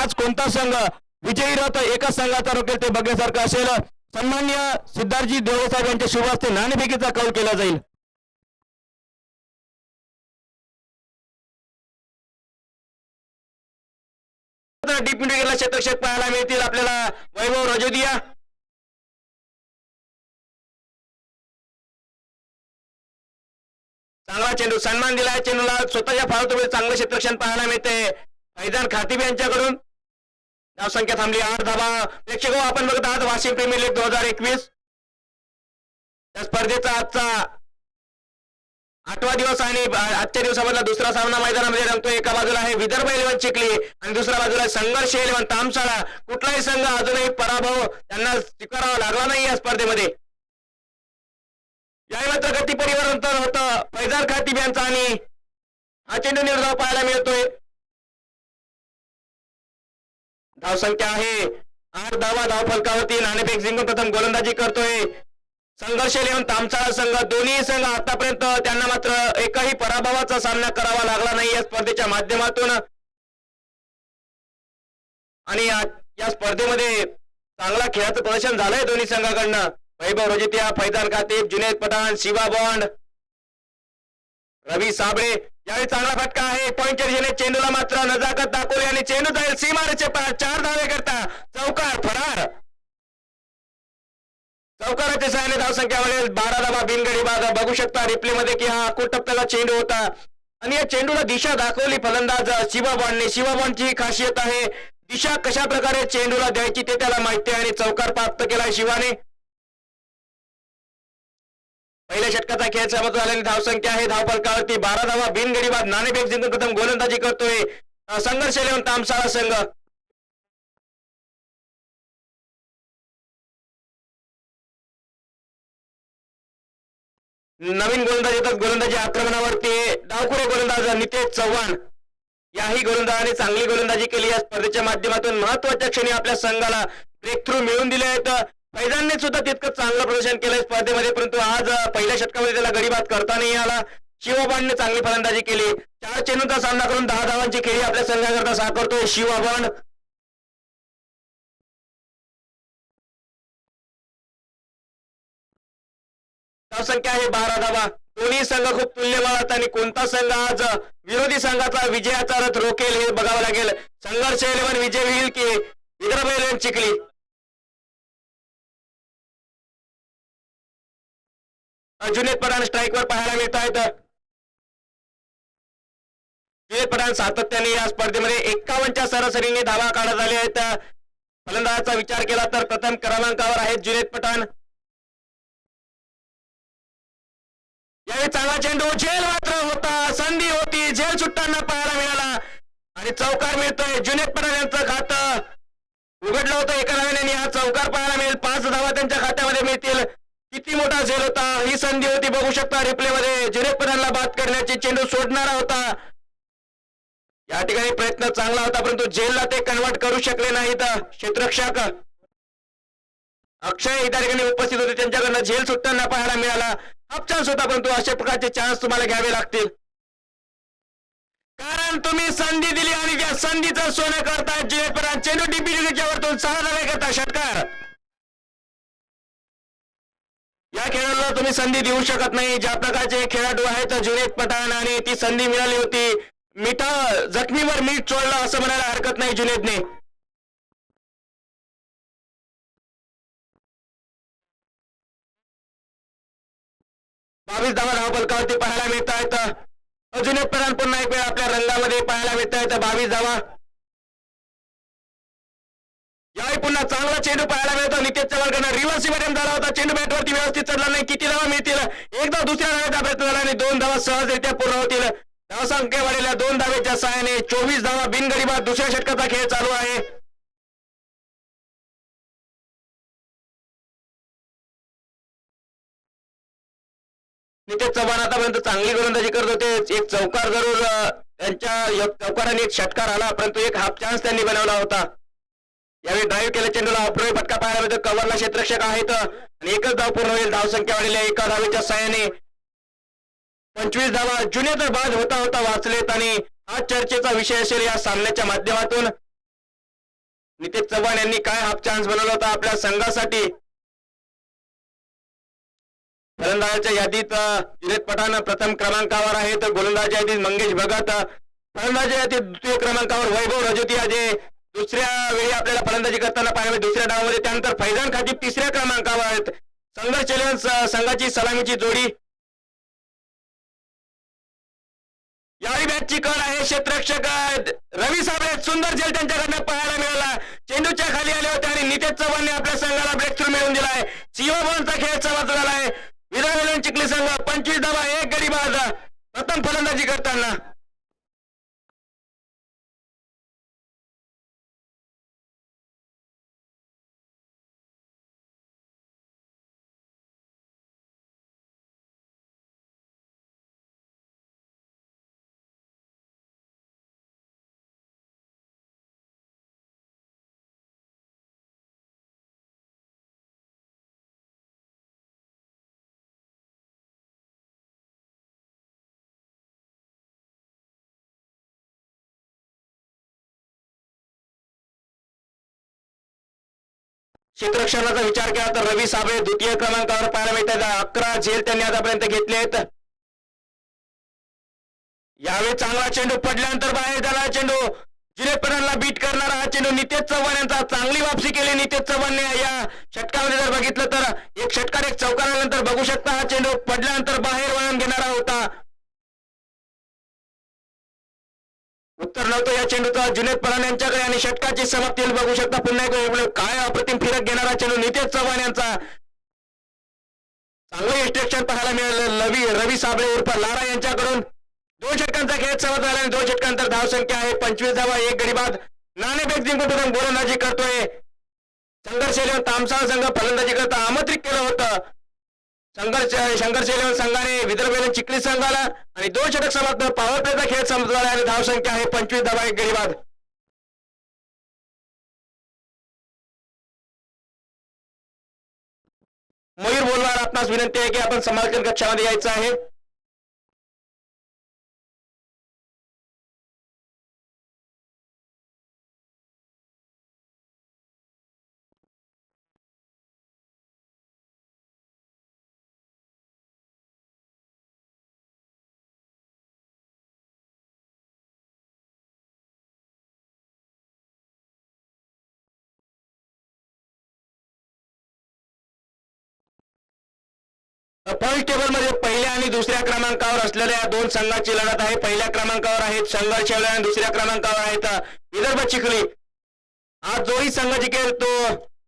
आज कोणता संघ विजयी रथ एकाच संघाचा रोखेल ते बघण्यासारखं असेल। सन्मान्य सिद्धार्थजी देवळे साहेब यांच्या शुभ हस्ते नाणेफेकीचा कौल केला जाईल। डीप मिडविकेटला शतक पाहायला मिळतील आपल्याला वैभव रजोदिया। चांगला चेंडू, सन्मान दिलाय चेंडूला, स्वतःच्या फालतूमध्ये चांगलं क्षेत्ररक्षण पाहायला मिळते फैजान खातिब यांच्याकडून। धावसंख्या थांबली 8 धावा। प्रेक्षक आपण बघत आहात वाशिम प्रीमियर लीग 2021 या स्पर्धेचा आजचा 8वा दिवस आणि आजच्या दिवसामधला दुसरा सामना मैदानामध्ये रंगतोय। एका बाजूला आहे विदर्भ 11 चिखली आणि दुसऱ्या बाजूला संघर्ष 11 तामसाळा। कुठलाही संघ अजूनही पराभव त्यांना स्वीकारावा लागला नाही या स्पर्धेमध्ये। याही मात्र गती परिवर्तन होतं फैजान खातिब यांचा आणि हा चेंडू निर्धाव पाहायला मिळतोय। धावसंख्या आहे 8 धावा। धाव फलकावरती नाणेफेक जिंकून प्रथम गोलंदाजी करतोय संघर्ष 11 तामसाळा संघ। दोन्ही संघ आतापर्यंत त्यांना मात्र एकही पराभवाचा सामना करावा लागला नाही या स्पर्धेच्या माध्यमातून आणि या स्पर्धेमध्ये चांगला खेळाचं प्रदर्शन झालंय दोन्ही संघाकडनं। वैभव रजोदिया, फैजान खातिब, जुनेद पठाण, शिवा बॉन्ड, रवी साबळे यावेळी चांगला फटका आहे। पॉइंटच्या दिशेने चेंडूला मात्र नजाकत दाखवली आणि चेंडू जाईल सीमारेषे पार। 4 धावे करता चौकार फरार। चौकाराच्या सहाय्याने धावसंख्या वाढेल 12 धावा बिनगडी बाद। बघू शकता रिप्ले मध्ये की हा टप्प्याचा चेंडू होता आणि या चेंडूला दिशा दाखवली फलंदाज शिवा बॉन्डने। शिवा बॉन्डची ही खासियत आहे, दिशा कशा प्रकारे चेंडूला द्यायची ते त्याला माहिती आहे आणि चौकार प्राप्त केलाय शिवाने। पहिल्या षटकाचा खेळ समाप्त झाल्याने धावसंख्या आहे धाव फलकावरती 12 धावा बिनगडी बाद। नाणेफेक जिंकून प्रथम गोलंदाजी करतोय संघर्ष 11 तामसाळा संघ। नवीन गोलंदाज येतात गोलंदाजी आक्रमणावरती डावखुरे गोलंदाज नितेश चव्हाण। याही गोलंदाजाने चांगली गोलंदाजी केली या स्पर्धेच्या माध्यमातून। महत्वाच्या क्षणी आपल्या संघाला ब्रेक थ्रू मिळवून दिले आहेत। फैजानने सुद्धा तितकं चांगलं प्रदर्शन केलंय स्पर्धेमध्ये, परंतु आज पहिल्या षटकामध्ये त्याला गडीबाद करता नाही आला। शिवबॉन्डने चांगली फलंदाजी केली। 4 चेंडूंचा सामना करून 10 धावांची खेळी आपल्या संघाकरता साकारतोय शिवबॉन्ड। धावसंख्या आहे 12 धावा। दोन्ही संघ खूप तुल्यबळ आहेत आणि कोणता संघ आज विरोधी संघाचा विजयाचा रथ रोखेल हे बघावं लागेल। संघर्ष 11 विजय होईल की विदर्भ 11 चिखली। जुनेद पठाण स्ट्राईकवर पाहायला मिळत आहेत। जुनेद पठाण सातत्याने या स्पर्धेमध्ये 51च्या सरासरीने धावा काढत आले आहेत। फलंदाजाचा विचार केला तर प्रथम क्रमांकावर आहेत जुनेद पठाण। यावेळी चांगला चेंडू, झेल मात्र होता, संधी होती, झेल सुटताना पाहायला मिळाला आणि चौकार मिळतोय। जुनेद पठाण यांचं खातं उघडलं होतं एका धावेने आणि हा चौकार पाहायला मिळेल। 5 धावा त्यांच्या खात्यामध्ये मिळतील। किती मोठा झेल होता, ही संधी होती बघू शकता रिप्ले मध्ये। जुनेद पठाणला बाद करण्याची चेंडू सोडणारा होता, या ठिकाणी प्रयत्न चांगला होता परंतु झेलला ते कन्वर्ट करू शकले नाहीत क्षेत्ररक्षक। अक्षय त्या ठिकाणी उपस्थित होते, त्यांच्याकडनं झेल सुटताना पाहायला मिळाला। हाफ चान्स होता परंतु अशा प्रकारचे चान्स तुम्हाला घ्यावे लागतील, कारण तुम्ही संधी दिली आणि त्या संधीचं सोनं करताय जुनेद पठाण। चेंडू डीपी विकेटच्या वरतून 6 धावे करता षटकार। या खेळाडूला तुम्ही संधी देऊ शकत नाही, ज्या प्रकारचे खेळाडू आहेत जुनेद पठाण आणि ती संधी मिळाली होती। मिठा जखमीवर मीठ चोळलं असं म्हणायला हरकत नाही जुनेदने। बावीस धावा धाव फलकावरती पाहायला मिळत आहेत। जुनेद पठाण पुन्हा एक वेळ आपल्या रंगामध्ये पाहायला मिळत आहेत 22 धावा। यावेळी पुन्हा चांगला चेंडू पाहायला मिळतो नितेश चव्हाणकडनं। रिव्हर्स मॅडम झाला होता, चेंडू बॅटवरती व्यवस्थित चढला नाही। किती धावा मिळतील, एकदा दुसऱ्या धावेचा प्रयत्न झाला आणि 2 धावा सहजरित्या पूर्ण होतील। धावसंख्या वाढलेल्या 2 धावेच्या सहाय्याने 24 धावा बिनगडी बाद। दुसऱ्या षटकाचा खेळ चालू आहे। नितेश चव्हाण आतापर्यंत चांगली गोलंदाजी करत होते। एक चौकार जरूर त्यांच्या चौकाराने एक षटकार आला परंतु एक हाफ चान्स त्यांनी बनवला होता। यावेळी ड्राईव्ह केल्या चेंडूला ऑफरोड फटका पाहायला मिळतो। कव्हरला क्षेत्ररक्षक आहेत आणि एकच धाव पूर्ण होईल। धावसंख्या वाढलेल्या 1 धावेच्या सहाय्याने 25 धावा। जुने तर बाद होता होता वाचलेत आणि हा चर्चेचा विषय असेल या सामन्याच्या माध्यमातून। नितेश चव्हाण यांनी काय हाफ चान्स बनवला होता आपल्या संघासाठी. फलंदाजांच्या यादीत जुनेद पठाण प्रथम क्रमांकावर आहे, तर गोलंदाज यादीत मंगेश भगत, फलंदाजी यादीत द्वितीय क्रमांकावर वैभव रजोतिया जे दुसऱ्या वेळी आपल्याला फलंदाजी करताना पाहायला दुसऱ्या डावामध्ये. त्यानंतर फैजान खातीब तिसऱ्या क्रमांकावर आहेत. संघर्ष 11 संघाची सलामीची जोडी. यावेळी बॅटची कड आहे. क्षेत्ररक्षक रवी साबळे सुंदर झेल त्यांच्याकडनं पाहायला मिळाला. चेंडूच्या खाली आले होते आणि नितेश चव्हाणने आपल्या संघाला ब्रेक थ्रू मिळवून दिलाय. सीओ बॉलचा खेळ समाप्त झालाय. विदर्भ चिखली संघ 25 धावा 1 गडी बाद प्रथम फलंदाजी करताना. क्षेत्ररक्षणाचा विचार केला तर रवी साबळे द्वितीय क्रमांकावर पाहायला मिळतात. 11 झेल त्यांनी आतापर्यंत घेतले आहेत. यावेळी चांगला चेंडू पडल्यानंतर बाहेर झाला चेंडू. जुनेद पठाणला बीट करणारा हा चेंडू नितेश चव्हाण यांचा. चांगली वापसी केली नितेश चव्हाणने या षटकामध्ये. जर बघितलं तर एक षटकार एक चौकारानंतर बघू शकता हा चेंडू पडल्यानंतर बाहेर वळण घेणारा होता. उत्तर नव्हतं या चेंडूचा जुनेद पठाण यांच्याकडे आणि षटकाची समाप्ती बघू शकता. पुन्हा एक काय अप्रतिम फिरक घेणारा चेंडू नितेश चव्हाण यांचा. चांगलं इन्स्ट्रक्शन पाहायला मिळालं रवी साबळे उर्फ लारा यांच्याकडून. 2 षटकांचा खेळ समाप्त झाला आणि 2 षटकांतर धावसंख्या आहे 25 धावा 1 गडी बाद. नाणेफेक जिंकून प्रथम गोलंदाजी करतोय संघर्ष 11 तामसाळ संघ. फलंदाजी करता आमंत्रित केलं होतं संघर्ष 11 संघाने विदर्भ चिखली संघाला आणि 2 षटक समाप्त. पॉवर प्लेचा खेळ समाप्त झाला आणि धावसंख्या आहे 25 धावा 1 गडी बाद. मयूर बोलवार आपणास विनंती आहे की आपण समालोचन कक्षामध्ये यायचं आहे. पॉईंट टेबल मध्ये पहिल्या आणि दुसऱ्या क्रमांकावर असलेल्या 2 संघाची लढत आहे. पहिल्या क्रमांकावर आहेत संघर्ष आणि दुसऱ्या क्रमांकावर आहेत विदर्भ चिखली. आज जोही संघ जिंकेल तो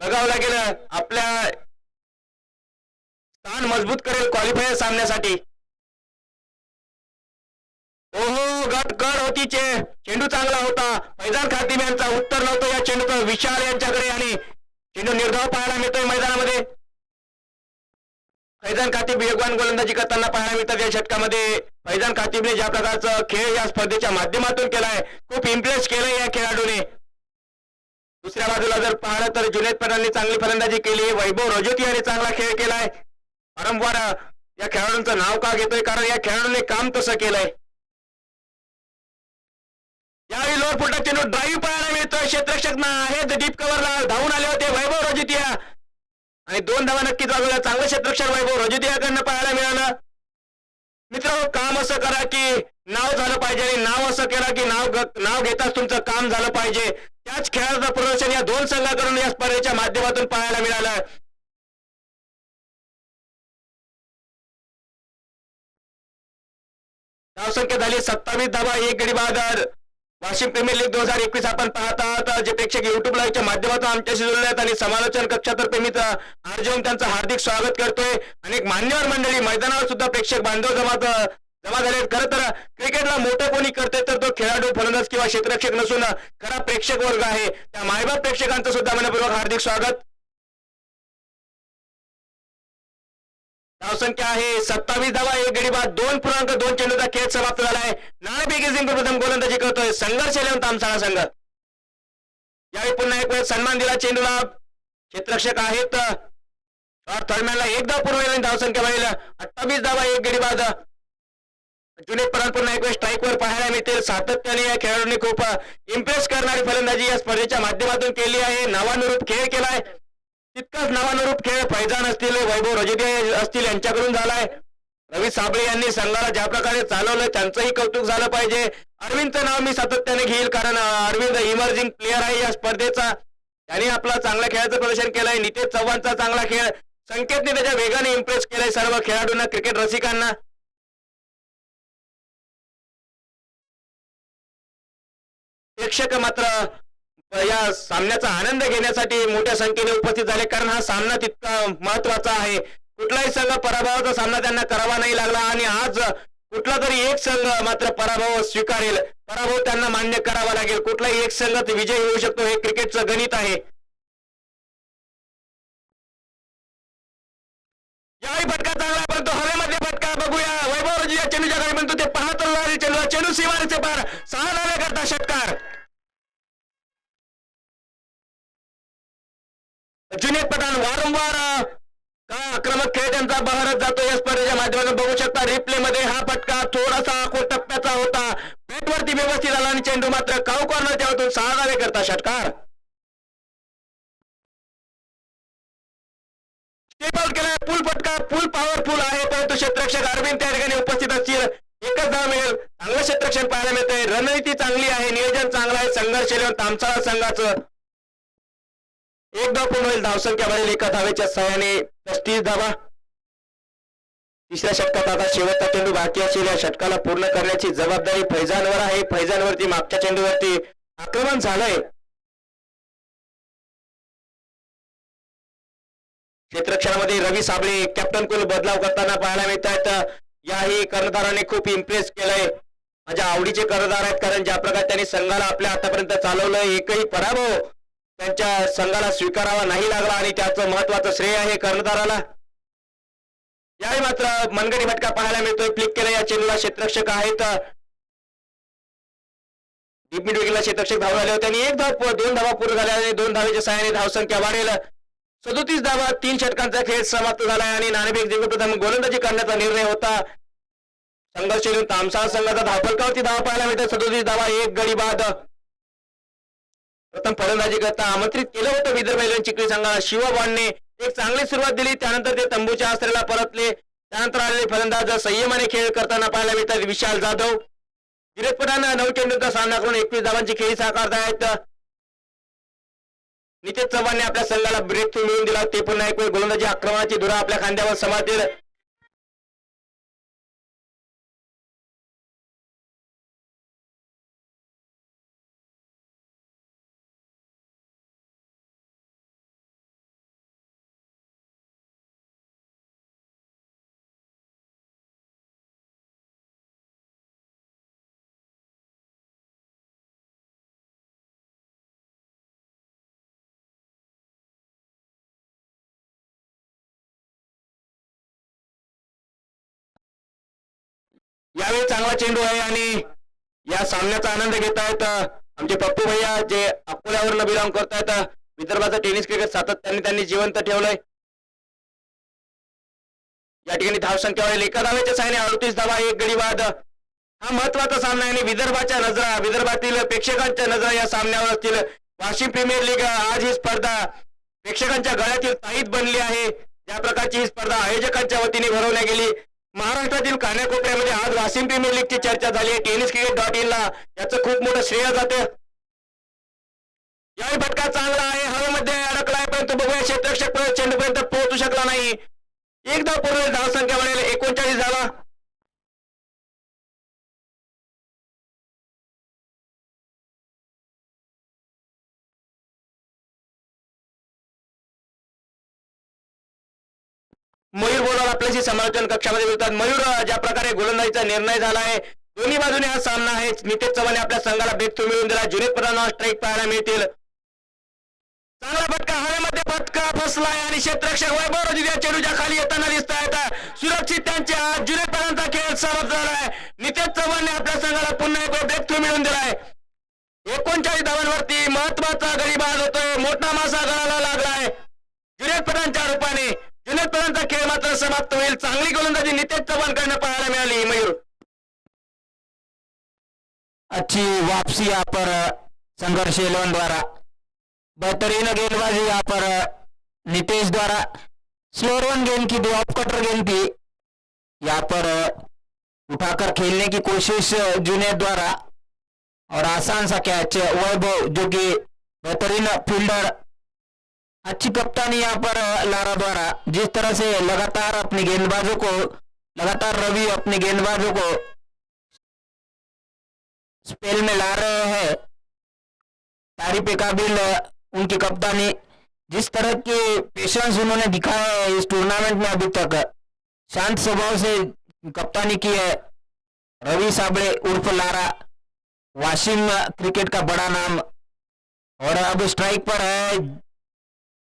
बघावं लागेल आपल्या स्थान मजबूत करेल क्वालिफायर सामन्यासाठी. ओहो गड होती चेंडू चांगला होता. फैजान खातीब यांचा. उत्तर नव्हतं या चेंडूचं विशाल यांच्याकडे आणि चेंडू निर्धाव पाहायला मिळतोय मैदानामध्ये. फैजान खातीब वेगवान गोलंदाजी करताना पाहायला मिळतात या षटकामध्ये. फैजान खातीबने ज्या प्रकारचा खेळ या स्पर्धेच्या माध्यमातून केलाय खूप इम्प्रेस केलंय या खेळाडूने. दुसऱ्या बाजूला जर पाहिलं तर जुनेद पठाणने चांगली फलंदाजी केली. वैभव रजोतियाने चांगला खेळ केलाय. वारंवार या खेळाडूंचं नाव का घेतोय कारण या खेळाडूने काम तसं केलंय. यावेळी लोअर फुटा चेंडू ड्राईव्ह पाहायला मिळतोय. क्षेत्ररक्षक आहेत डीप कव्हरला धावून आले होते वैभव रजोतिया आणि 2 धावा नक्कीच वाजवल्या. चांगलं क्षेत्ररक्षक वैभव रजोतियाकडनं पाहायला मिळालं. मित्र काम असं करा की नाव झालं पाहिजे आणि नाव असं केलं की नाव घेताच तुमचं काम झालं पाहिजे. त्याच खेळाचं प्रदर्शन या 2 संघाकडून या स्पर्धेच्या माध्यमातून पाहायला मिळालं. धावसंख्या झाली 27 धावा 1 गडी बाद. वाशिम प्रीमियर लीग 2021 आपण पाहत आहात. जे प्रेक्षक युट्यूब लाईव्हच्या माध्यमातून आमच्याशी जोडले आहेत आणि समालोचन कक्षातर्फे मी अर्जुन त्यांचं हार्दिक स्वागत करतोय. अनेक मान्यवर मंडळी मैदानावर सुद्धा प्रेक्षक बांधव जमा झाले. खरं तर क्रिकेटला मोठं कोणी करते तर तो खेळाडू फलंदाज किंवा क्षेत्ररक्षक नसून खरा प्रेक्षक वर्ग आहे. त्या मायबाप प्रेक्षकांचं सुद्धा मनपूर्वक हार्दिक स्वागत. धावसंख्या आहे 27 धावा 1 गडी बाद. 2.2 चेंडूचा खेळ समाप्त झालाय. नाणेफेक जिंकून प्रथम गोलंदाजी करतोय संघर्ष 11 तामसाळा संघ. यावेळी पुन्हा एक वेळ सन्मान दिला चेंडूला. क्षेत्ररक्षक आहेत थर्डमॅनला 1 धाव पूर्व धावसंख्या वाढेल 28 धावा 1 गडी बाद. जुने परान पुन्हा एक स्ट्राईकवर पाहायला मिळतील. सातत्याने या खेळाडूंनी खूप इम्प्रेस करणारी फलंदाजी या स्पर्धेच्या माध्यमातून केली आहे. नावानुरूप खेळ केलाय. तितकाच नावानुरूप खेळ फैजान असतील, वैभव रजोदिया असतील यांच्याकडून झालाय. रवी साबळे यांनी संघाला ज्या प्रकारे चालवलं त्यांचंही कौतुक झालं पाहिजे. अरविंदचं नाव मी सातत्याने घेईल, कारण अरविंद इमर्जिंग प्लेअर आहे या स्पर्धेचा. त्यांनी आपला चांगल्या खेळाचं प्रदर्शन केलंय. नितेश चव्हाणचा चांगला खेळ, संकेतने त्याच्या वेगाने इम्प्रेस केलंय सर्व खेळाडूंना, क्रिकेट रसिकांना. प्रेक्षक मात्र या सामन्याचा आनंद घेण्यासाठी मोठ्या संख्येने उपस्थित झाले, कारण हा सामना तितका महत्वाचा आहे. कुठलाही संघ पराभवाचा सामना त्यांना करावा नाही लागला आणि आज कुठला तरी एक संघ मात्र पराभव स्वीकारेल, पराभव त्यांना मान्य करावा लागेल. कुठलाही एक संघ विजयी होऊ शकतो, हे क्रिकेटचं गणित आहे. यावेळी फटका चांगला, परंतु हवेमध्ये फटका बघूया. वैभव रजोदिया चेंडूच्या घरी म्हणतो ते पाहत चेंडू सीमारेचे पार 6 धावे करता षटकार. जुनेद पठाण वारंवार आक्रमक खेळ त्यांचा बहरत जातो या स्पर्धेच्या माध्यमातून बघू शकता. रिप्ले मध्ये हा फटका थोडासा आखूड टप्प्याचा होता, बॅटवरती व्यवस्थित आला आणि चेंडू मात्र काऊ कॉर्नरच्या वरतून 6 धावे करता षटकार. स्टेप आउट केलाय, फुल फटका, फुल पॉवरफुल आहे, परंतु क्षेत्ररक्षक अरविंद त्या ठिकाणी उपस्थित असतील, एकच धाव मिळेल. चांगलं क्षेत्ररक्षण पाहायला मिळतंय. रणनीती चांगली आहे, नियोजन चांगलं आहे. संघर्ष तामसाळा संघाचं एक धाव पूर्ण होईल. धावसंख्या वाढेल एका धावेच्या सहाय्याने 35 धावा. तिसऱ्या षटकात आता शेवटचा चेंडू बाकी असेल. या षटकाला पूर्ण करण्याची जबाबदारी फैजानवर आहे. फैजानवरती मागच्या चेंडूवरती आक्रमण झालंय. क्षेत्ररक्षणामध्ये रवी साबळे कॅप्टन कुल बदलाव करताना पाहायला मिळत आहेत. याही कर्णधाराने खूप इम्प्रेस केलंय. माझ्या आवडीचे कर्णधार आहेत, कारण ज्या प्रकारे त्यांनी संघाला आपल्या आतापर्यंत चालवलंय, एकही पराभव त्यांच्या संघाला स्वीकारावा नाही लागला आणि त्याचं महत्वाचं श्रेय आहे कर्णधाराला. यावेळी मात्र मनगटी फटका पाहायला मिळतोय. फ्लिक केलं या चेंडूला क्षेत्ररक्षक आहेत. डीप मिड विकेटला क्षेत्ररक्षक धाव आले होते आणि एक धाव 2 धावा पूर्ण झाल्या आणि 2 धावेच्या सहाय्याने धावसंख्या वाढेल. 37 धावा. 3 षटकांचा खेळ समाप्त झालाय आणि नाणेफेक जिंकून प्रथम गोलंदाजी करण्याचा निर्णय होता. संघर्ष तामसाळा संघाचा धावफलकावरती धावा पाहायला मिळतात. 37 धावा, 1 गडी बाद. प्रथम फलंदाजी करता आमंत्रित केलं होतं विदर्भ इलेव्हन चिखली संघाला. शिवबॉनने एक चांगली सुरुवात दिली, त्यानंतर ते तंबूच्या आश्रयाला परतले. त्यानंतर आलेले फलंदाज संयमाने खेळ करताना पाहायला मिळतात. विशाल जाधव, धीरज पठाण 9 चेंडूंचा सामना करून 21 धावांची खेळी साकारत आहेत. नितेश चव्हाणने आपल्या संघाला ब्रेक थ्रू मिळवून दिला. ते पुन्हा एक वेळ गोलंदाजी आक्रमणाची धुरा आपल्या खांद्यावर सांभाळतील. यावेळी चांगला चेंडू आहे आणि या सामन्याचा आनंद घेत आहेत आमचे पप्पू भैया, जे अकोल्यावरून बिलॉंग करतायत. विदर्भाचं टेनिस क्रिकेट सातत्याने त्यांनी जिवंत ठेवलंय. या ठिकाणी धावसंख्या वाढेल एका धावेच्या सहाय्याने 38 धावा, 1 गडी बाद. हा महत्वाचा सामना आहे आणि विदर्भाच्या नजरा, विदर्भातील प्रेक्षकांच्या नजरा या सामन्यावर असतील. वाशिम प्रीमियर लीग आज ही स्पर्धा प्रेक्षकांच्या गळ्यातील ताईत बनली आहे. ज्या प्रकारची ही स्पर्धा आयोजकांच्या वतीने भरवण्यात गेली. महाराष्ट्रातील कानाकोपऱ्यामध्ये आज वाशिम प्रीमियर लीगची चर्चा झाली आहे. tenniscricket.in ला याचं खूप मोठं श्रेय जाते. याही फटका चांगला आहे, हवेमध्ये अडकलाय, परंतु बघूया क्षेत्ररक्षक चेंडूपर्यंत पोहोचू शकला नाही. एक धाव पूर्ण, धावसंख्या वाढेल 39 धावा. मयूर बोलार आपल्याशी समालोचन कक्षामध्ये बोलतात. मयूर, ज्या प्रकारे गोलंदाजीचा निर्णय झाला आहे, दोन्ही बाजूने हा सामना आहे. नितेश चव्हाण आपल्या संघाला ब्रेक थ्रू मिळवून दिला. जुनेद पठाण स्ट्राईक पाहायला मिळतील. चांगला फटका, हवेमध्ये फटका फसलाय आणि क्षेत्ररक्षक वैभव रजोदिया चेंडूच्या खाली येताना दिसत आहेत. सुरक्षित त्यांच्या जुनेद पठाणचा खेळ समाप्त झालाय. नितेश चव्हाणने आपल्या संघाला पुन्हा एक ब्रेक थ्रू मिळवून दिलाय. 39 धावांवरती महत्वाचा गडी बाद होतोय. मोठा मासा गळाला लागलाय जुनेद पठाणच्या रूपाने. जुनेद पठाणचा खेळ मात्र समाप्त होईल. चांगली गोलंदाजी नितेश चव्हाणकडनं पाहायला मिळाली. मयूर, अच्छी वापसी यहाँ पर संघर्ष 11 द्वारा। बेहतरीन गेंदबाजी यहाँ पर नितेश द्वारा। स्लोअर वन गेंद की, ऑफ कटर गेंद थी, यहाँ पर उठाकर खेलने की कोशिश जुनेद द्वारा और आसान सा कैच वैभव जो कि बेहतरीन फील्डर। अच्छी कप्तानी यहाँ पर लारा द्वारा। जिस तरह से लगातार अपने गेंदबाजों को, लगातार रवि अपने गेंदबाजों को स्पेल में ला रहे हैं, तारीफ काबिल उनकी कप्तानी। जिस तरह के पेशेंस उन्होंने दिखाया है इस टूर्नामेंट में अभी तक, शांत स्वभाव से कप्तानी की है रवि साबळे उर्फ लारा, वाशिम क्रिकेट का बड़ा नाम। और अब स्ट्राइक पर है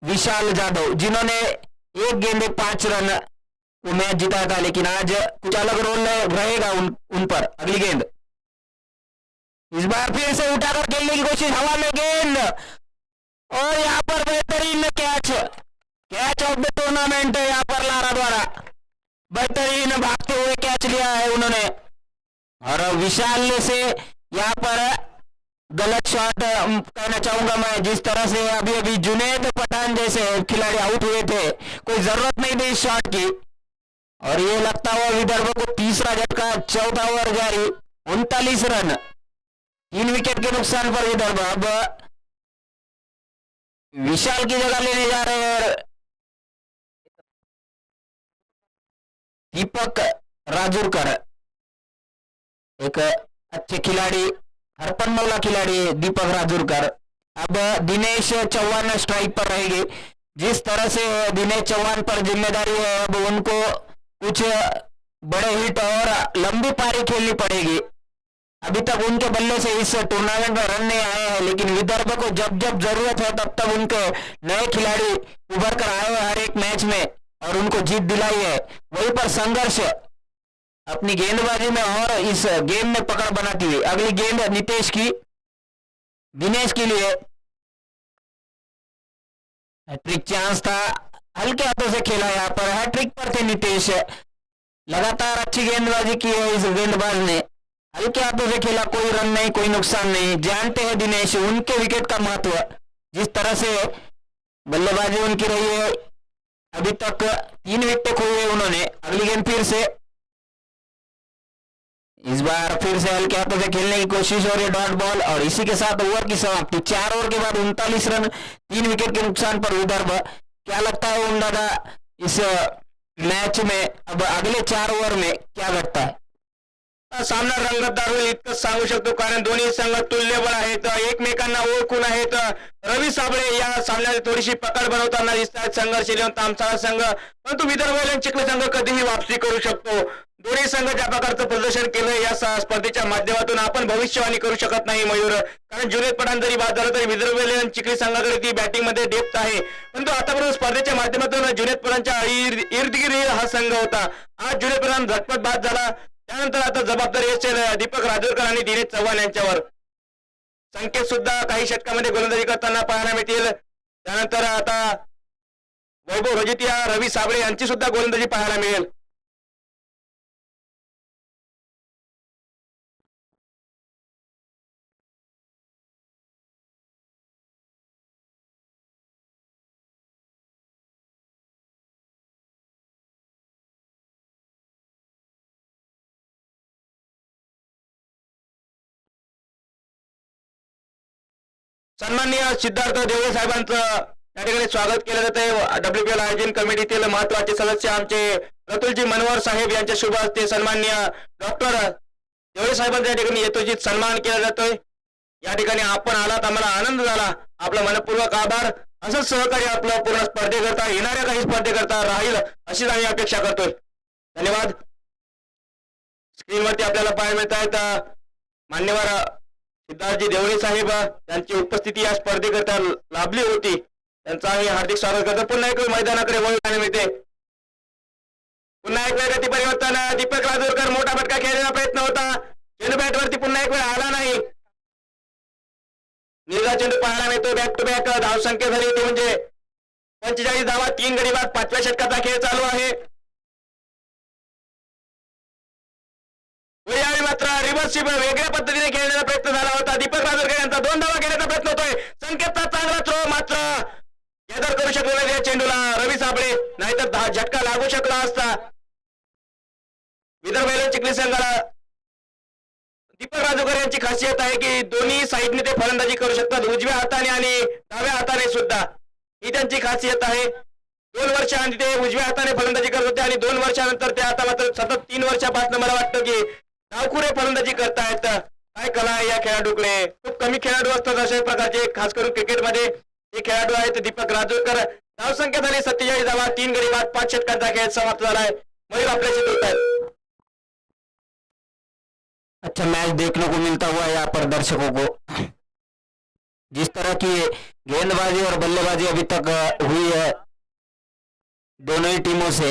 विशाल जाधव, जिन्होंने एक गेंद 5 रन वो मैच जीता था, लेकिन आज कुछ अलग रोल रहेगा उन पर। अगली गेंद इस बार फिर से उठाकर खेलने की कोशिश, हवा में गेंद और यहाँ पर बेहतरीन कैच ऑफ द टूर्नामेंट है यहाँ पर लारा द्वारा। बेहतरीन भागते हुए कैच लिया है उन्होंने। और विशाल से यहाँ पर गलत शॉट कहना चाहूंगा मैं। जिस तरह से अभी अभी जुनेद पठान जैसे खिलाड़ी आउट हुए थे, कोई जरूरत नहीं थी इस शॉट की। और ये लगता हुआ विदर्भ को तीसरा झटका, 14 ओवर जारी, 39 रन, 3 विकेट के नुकसान पर विदर्भ अब विशाल की जगह लेने जा रहे हैं दीपक राजूरकर, एक अच्छे खिलाड़ी, हरपनमौला खिलाड़ी दीपक राजूरकर। अब दिनेश चौहान स्ट्राइक पर रहेंगे। जिस तरह से दिनेश चौहान पर जिम्मेदारी है, अब उनको कुछ बड़े हिट और लंबी पारी खेलनी पड़ेगी। अभी तक उनके बल्ले से इस टूर्नामेंट में रन नहीं आए हैं, लेकिन विदर्भ को जब जब जरूरत है तब तब उनके नए खिलाड़ी उभर कर आए हैं हर एक मैच में और उनको जीत दिलाई है। वहीं पर संघर्ष अपनी गेंदबाजी में और इस गेम में पकड़ बनाती हुई। अगली गेंद नितेश की, दिनेश के लिए हैट्रिक चांस था, हल्के हाथों से खेला, यहाँ पर हैट्रिक पर थे नितेश। लगातार अच्छी गेंदबाजी की है इस गेंदबाज ने, हल्के हाथों से खेला, कोई रन नहीं, कोई नुकसान नहीं। जानते हैं दिनेश उनके विकेट का महत्व, जिस तरह से बल्लेबाजी उनकी रही है। अभी तक 3 विकेट खोए उन्होंने। अगली गेंद फिर से, इस बार फिर से हल्के हाथों से खेलने की कोशिश और ये डॉट बॉल, और इसी के साथ ओवर की समाप्ति। 4 ओवर के बाद 39 रन, 3 विकेट के नुकसान पर विदर्भ। क्या लगता है ओम दादा इस मैच में अब अगले 4 ओव्हर में क्या घडता है? सामना रंगतदार होईल इतकं सांगू शकतो, कारण दोन्ही संघ तुल्यबळ आहेत, एकमेकांना ओळखून आहेत। रवी साबळे या सामन्यात थोडीशी पकड बनवताना दिसतात संघर्ष 11 तामसाळा संघ, परंतु विदर्भ चिखली संघ कधीही वापसी करू शकतो। दोन्ही संघ ज्या प्रकारचं प्रदर्शन केलं या स्पर्धेच्या माध्यमातून आपण भविष्यवाणी करू शकत नाही मयूर, कारण जुनेद पठाण जरी बाद झालं तरी विदर्भ चिखली संघाकडे ती बॅटिंग मध्ये डेप्थ आहे। परंतु आतापर्यंत स्पर्धेच्या माध्यमातून जुनेद पठाणच्या इर्दगिर्द हा संघ होता। आज जुनेद पठाण झटपट बाद झाला, त्यानंतर आता जबाबदारी असेल दीपक राजूरकर आणि दिनेश चव्हाण यांच्यावर। संकेत सुद्धा काही षटकामध्ये गोलंदाजी करताना पाहायला मिळतील। त्यानंतर आता वैभव रजतिया, रवी साबळे यांची सुद्धा गोलंदाजी पाहायला मिळेल। सन्माननीय सिद्धार्थ देवळे साहेबांचं या ठिकाणी स्वागत केलं जात आहे। WPL आयोजन कमिटीतील महत्त्वाचे सदस्य आमचे रतुलजी मनोहर साहेब यांच्या शुभ हस्ते सन्माननीय डॉक्टर देवळे साहेबांच्या ठिकाणी यथोचित सन्मान केला जातोय। या ठिकाणी आपण आलात, आम्हाला आनंद झाला, आपला मनपूर्वक आभार। असंच सहकार्य आपलं पूर्ण स्पर्धेकरता, येणाऱ्या काही स्पर्धेकरता राहील अशीच आम्ही अपेक्षा करतोय। धन्यवाद। स्क्रीनवरती आपल्याला पाहायला मिळत आहेत मान्यवर सिद्धार्थजी देवळे साहेब यांची उपस्थिती या स्पर्धेकरता लाभली होती, त्यांचं आम्ही हार्दिक स्वागत करतो। पुन्हा एक मैदानाकडे वळून मिळते, पुन्हा एक वेळ गती परिवर्तन, दीपक राजूरकर मोठा फटका खेळण्याचा प्रयत्न होता, चेंडू बॅटवरती पुन्हा एक वेळ आला नाही, निर्धा चेंडू पाहायला मिळतो। बॅक टू बॅक धावसंख्या झाली ती म्हणजे 45 धावा, 3 गडी बाद, 5व्या षटकाचा खेळ चालू आहे। तो यावेळी मात्र रिव्हर्सशिप वेगळ्या पद्धतीने खेळण्याचा प्रयत्न झाला होता. दीपक राजूरकर यांचा 2 धावा घेण्याचा प्रयत्न होतोय. संकेतचा चांगला थ्रो मात्र गॅदर करू शकलो नाही या चेंडूला रवी साबळे, नाहीतर झटका लागू शकला असता. विदर्भ एलेवन चिखली संघाला दीपक राजूकर यांची खासियत आहे की दोन्ही साईडने ते फलंदाजी करू शकतात, उजव्या हाताने आणि डाव्या हाताने सुद्धा. ही त्यांची खासियत आहे. 2 वर्षांनी ते उजव्या हाताने फलंदाजी करत होते आणि 2 वर्षानंतर ते आता मात्र सतत 3 वर्षापासून मला वाटतं की डावखुरे फलंदाजी करतायत. काय कला आहे या खेळाडूकडे. खूप कमी खेळाडू असतात अशा प्रकारचे, खास करून क्रिकेटमध्ये हे खेळाडू आहेत दीपक राजूरकर. धावसंख्या झाली 47 धावा, 3 गडी बाद, 5 षटकांचा खेळ समाप्त झालाय. मयूर आपल्याशी बोलतायत. अच्छा मैच देखने को मिलता हुआ यहाँ पर दर्शकों को। जिस तरह की गेंदबाजी और बल्लेबाजी अभी तक हुई है दोनों ही टीमों से,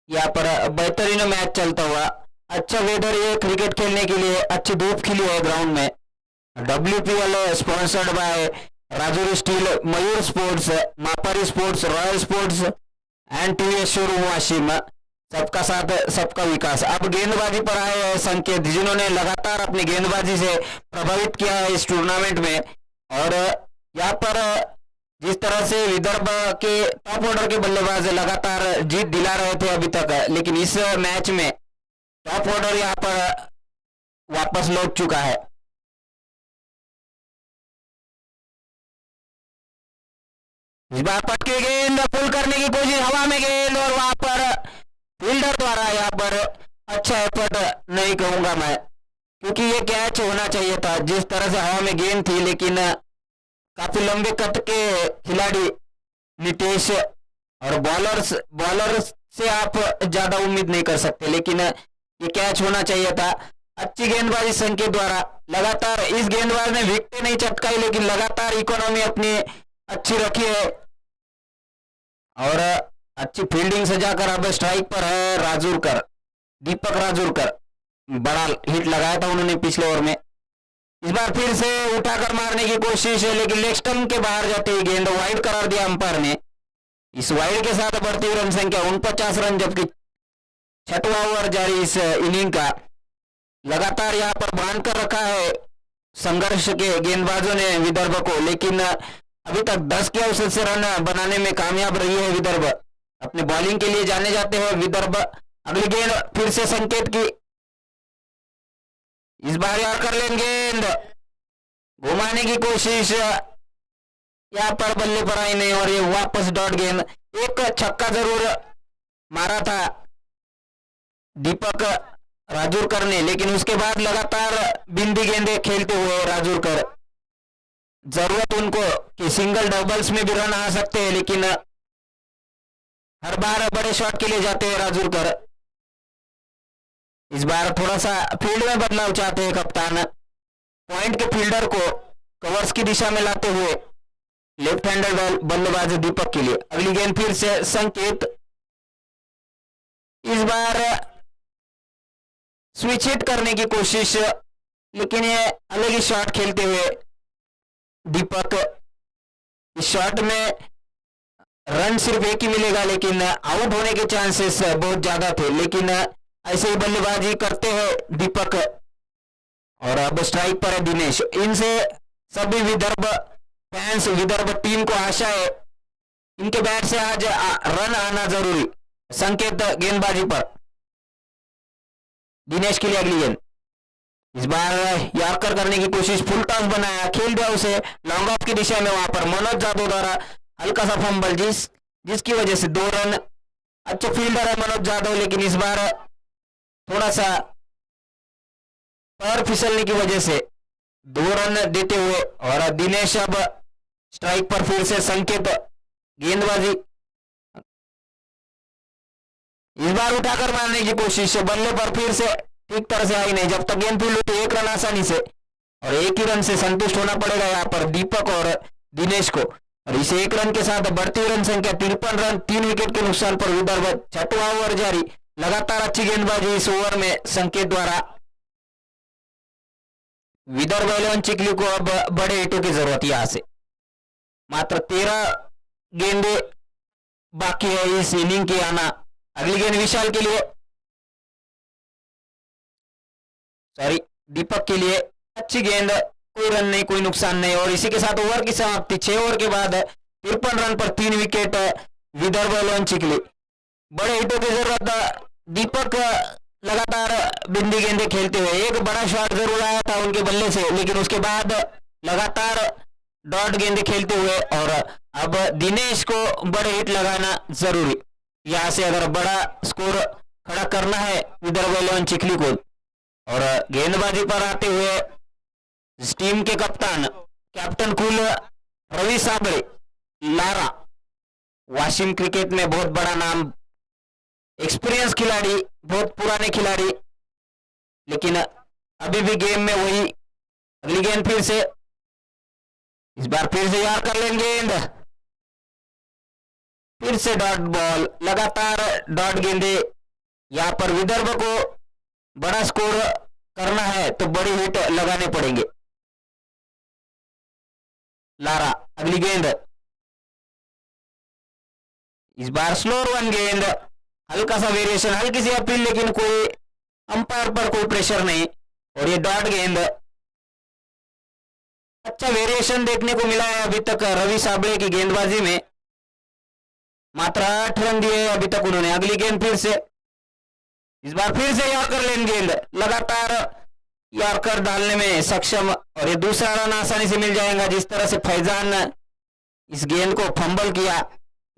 यहाँ पर बेहतरीन मैच चलता हुआ। अच्छा वेदर ये क्रिकेट खेलने के लिए, अच्छी धूप खिली है ग्राउंड में। WPL sponsored by Rajouri steel, Mayur sports, Mapari sports, royal sports end TVS showroom Washim. सबका साथ सबका विकास। अब गेंदबाजी पर आए हैं संकेत, जिन्होंने लगातार अपनी गेंदबाजी से प्रभावित किया है इस टूर्नामेंट में। और यहाँ पर जिस तरह से विदर्भ के टॉप ऑर्डर के बल्लेबाज लगातार जीत दिला रहे थे अभी तक, लेकिन इस मैच में टॉप ऑर्डर यहाँ पर वापस लौट चुका है। इस बार पटकी गेंद पुल करने की कोशिश, हवा में गेंद, और वहां पर फील्डर द्वारा यहाँ पर अच्छा एफर्ट नहीं कहूंगा मैं, क्योंकि ये कैच होना चाहिए था। जिस तरह से हवा में गेंद थी, लेकिन काफी लंबे कद के खिलाड़ी नितेश और बॉलर से आप ज्यादा उम्मीद नहीं कर सकते, लेकिन ये कैच होना चाहिए था। अच्छी गेंदबाजी संकेत द्वारा, लगातार इस गेंदबाज ने विकेट नहीं चटकाई, लेकिन लगातार इकोनॉमी अपनी अच्छी रखी है और अच्छी फील्डिंग से जाकर अब स्ट्राइक पर है राजूरकर, दीपक राजूरकर। बड़ा हिट लगाया था उन्होंने पिछले ओवर में। इस बार फिर से उठाकर मारने की कोशिश है, लेकिन लेग स्टंप के बाहर जाते ही गेंद वाइड करार दिया अंपायर ने। इस वाइड के साथ बढ़ती हुई रन संख्या 49 रन, जबकि 6वां ओवर जारी इस इनिंग का। लगातार यहाँ पर बांध कर रखा है संघर्ष के गेंदबाजों ने विदर्भ को, लेकिन अभी तक 10 के औसत से रन बनाने में कामयाब रही है विदर्भ। अपने बॉलिंग के लिए जाने जाते हैं विदर्भ। अगली गेंद फिर से संकेत की, इस बार यार कर लेंगे गेंद, घुमाने की कोशिश, यहाँ पर बल्ले पर आई नहीं और ये वापस डॉट गेंद। एक छक्का जरूर मारा था दीपक राजूरकर ने, लेकिन उसके बाद लगातार बिंदी गेंदे खेलते हुए राजूरकर, जरूरत उनको कि सिंगल डबल्स में भी रन आ सकते हैं, लेकिन हर बार बड़े शॉट के लिए जाते हैं राजूरकर। इस बार थोड़ा सा फील्ड में बदलाव चाहते हैं कप्तान, पॉइंट के फील्डर को कवर्स की दिशा में लाते हुए लेफ्ट हैंडर बल्लेबाज दीपक के लिए। अगली गेंद फिर से संकेत, इस बार स्विच हिट करने की कोशिश, लेकिन ये अलग ही शॉट खेलते हुए दीपक। इस शॉट में रन सिर्फ एक ही मिलेगा, लेकिन आउट होने के चांसेस बहुत ज्यादा थे, लेकिन ऐसे ही बल्लेबाजी करते हैं दीपक। और अब स्ट्राइक पर है दिनेश। इनसे सभी विदर्भ फैंस, विदर्भ टीम को आशा है इनके बैट से आज रन आना जरूरी। संकेत गेंदबाजी पर, दिनेश के लिए अगली गेंद, इस बार यॉर्कर करने की कोशिश, फुल टॉस बनाया, खेल दिया उसे लॉन्ग ऑफ की दिशा में। वहां पर मनोज जादव द्वारा हल्का सा फंबल, जिसकी वजह से 2 रन। अच्छे फील्डर है मनोज जादव, लेकिन इस बार थोड़ा सा पैर फिसलने की वजह से 2 रन देते हुए, और दिनेश अब स्ट्राइक पर। फिर से संकेत गेंदबाजी, इस बार उठाकर मारने की कोशिश, बल्ले पर फिर से ठीक तरह से आई नहीं। जब तक गेंद फील्ड होती 1 रन आसानी से, और 1 ही रन से संतुष्ट होना पड़ेगा यहाँ पर दीपक और दिनेश को। और इस 1 रन के साथ बढ़ती रन संख्या 53 रन, 3 विकेट के नुकसान पर विदर्भ। 6वां ओवर जारी, लगातार अच्छी गेंदबाजी इस ओवर में संकेत द्वारा। विदर्भ 11 चिखली को अब बड़े हिटों की जरूरत है। यहां से मात्र 13 गेंदे बाकी है इस इनिंग के आना। अगली गेंद विशाल के लिए, सॉरी दीपक के लिए अच्छी गेंद, कोई रन नहीं, कोई नुकसान नहीं। और इसी के साथ ओवर की समाप्ति। 6 ओवर के बाद 53 रन पर 3 विकेट विदर्भ एलेवन चिखली। बड़े हिटों की जरूरत। दीपक लगातार बिंदी गेंदें खेलते हुए, एक बड़ा शॉट जरूर आया था उनके बल्ले से, लेकिन उसके बाद लगातार डॉट गेंदें खेलते हुए। और अब दिनेश को बड़े हिट लगाना जरूरी, यहां से अगर बड़ा स्कोर खड़ा करना है विदर्भ एलेवन चिखली को। और गेंदबाजी पर आते हुए इस टीम के कप्तान captain cool Ravi Sable, Lara, Washim cricket में बहुत बड़ा नाम, एक्सपीरियंस खिलाड़ी, बहुत पुराने खिलाड़ी, लेकिन अभी भी गेम में वही। अगली गेंद फिर से, इस बार फिर से यार कर लेंगे गेंद, फिर से डॉट बॉल, लगातार डॉट गेंदे। यहां पर विदर्भ को बड़ा स्कोर करना है तो बड़ी हिट लगाने पड़ेंगे। लारा, अगली गेंद, इस बार स्लो वन गेंद, हल्का सा वेरिएशन, हल्की सी अपील, लेकिन कोई अंपायर पर कोई प्रेशर नहीं। और ये डॉट गेंद, अच्छा वेरिएशन देखने को मिला है अभी तक रवि साबळे की गेंदबाजी में। मात्र 8 रन दिए अभी तक उन्होंने। अगली गेंद फिर से, इस बार फिर से यॉर्कर लेन गेंद, लगातार यॉर्कर डालने में सक्षम। और ये दूसरा रन आसानी से मिल जाएगा। जिस तरह से फैजान इस गेंद को फंबल किया,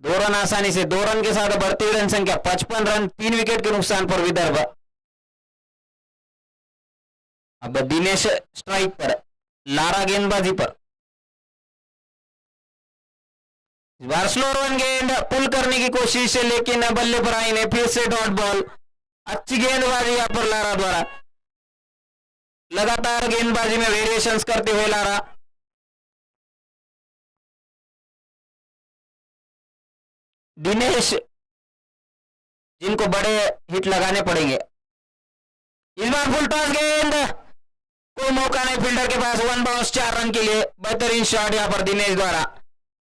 2 रन आसानी से, 2 रन के साथ बढ़ती रन संख्या 55 रन, 3 विकेट के नुकसान पर विदर्भ। अब दिनेश स्ट्राइक पर, लारा गेंदबाजी पर। इस बार स्लो रन गेंद, पुल करने की कोशिश, लेकिन बल्ले पर आई नहीं। फिर से डॉट बॉल, अच्छी गेंदबाजी यहां पर लारा द्वारा, लगातार गेंदबाजी में वेरिएशंस करते हुए लारा। दिनेश, जिनको बड़े हिट लगाने पड़ेंगे। इस बार फुल टॉस गेंद, कोई मौका नहीं फील्डर के पास, 1 बाउंस 4 रन के लिए। बेहतरीन शॉट यहां पर दिनेश द्वारा।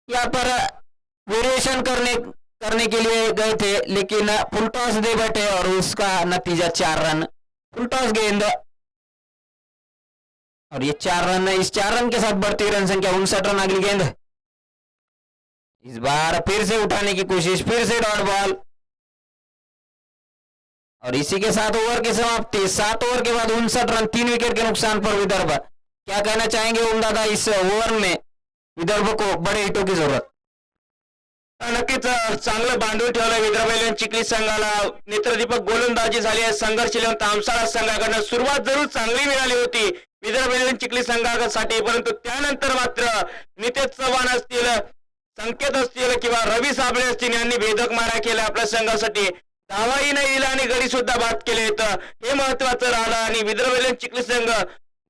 यहां पर वेरिएशन करने के लिए गए थे, लेकिन फुल टॉस दे बैठे और उसका नतीजा 4 रन। फुल टॉस गेंद, और ये 4 रन, इस 4 रन के साथ बढ़ती रन संख्या 59 रन। अगली गेंद, इस बार फिर से उठाने की कोशिश, फिर से डॉट बॉल। और इसी के साथ ओवर की समाप्ति। 7 ओवर के बाद 59 रन, 3 विकेट के नुकसान पर विदर्भ। क्या कहना चाहेंगे ओम दादा, इस ओव्हर में विदर्भ को बड़े हिटों की जरूरत? नक्कीच चांगलं बांधून ठेवलं विदर्भ एलेवन चिखली संघाला. नेत्रदीपक गोलंदाजी झाली आहे. संघर्ष एलेवन तामसाळा संघाकडनं सुरुवात जरूर चांगली मिळाली होती विदर्भ एलेवन चिखली संघासाठी, परंतु त्यानंतर मात्र नितेश चव्हाण असतील, संकेत असतील किंवा रवी साबळे असतील यांनी भेदक मारा केला आपल्या संघासाठी. धावाही नाही दिला आणि गडी सुद्धा बाद केले. हे महत्वाचं राहिलं आणि विदर्भ एलेवन चिखली संघ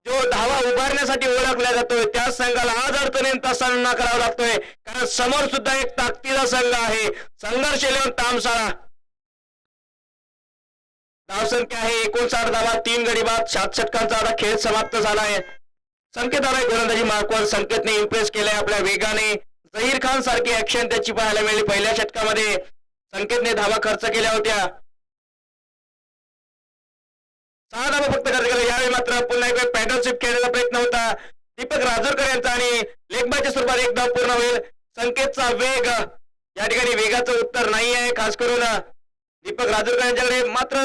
जो धावा उभारण्यासाठी ओळखला जातोय त्या संघाला आज अडचणींचा सामना करावा लागतोय, कारण समोर सुद्धा एक ताकदीचा संघ आहे संघर्ष एलेवन तामसाळा. धावसंख्या आहे 59 धावा, 3 गडी बाद, 7 षटकांचा आता खेळ समाप्त झाला आहे. संकेत आलाय गोलंदाजी मार्कवर. संकेतने इम्प्रेस केलंय आपल्या वेगाने. झहीर खान सारखी ऍक्शन त्याची पाहायला मिळाली पहिल्या षटकामध्ये. संकेतने धावा खर्च केल्या होत्या. 6 धावा फक्त खर्च केल्या. यावेळी मात्र पुन्हा एक पॅटर्न शिफ्ट खेळण्याचा प्रयत्न होता दीपक राजूरकर यांचा आणि लेगबायच्या स्वरूपात एक धाव पूर्ण होईल. संकेतचा वेग, या ठिकाणी वेगाचं उत्तर नाही आहे. खास करून दीपक राजूरकर यांच्याकडे मात्र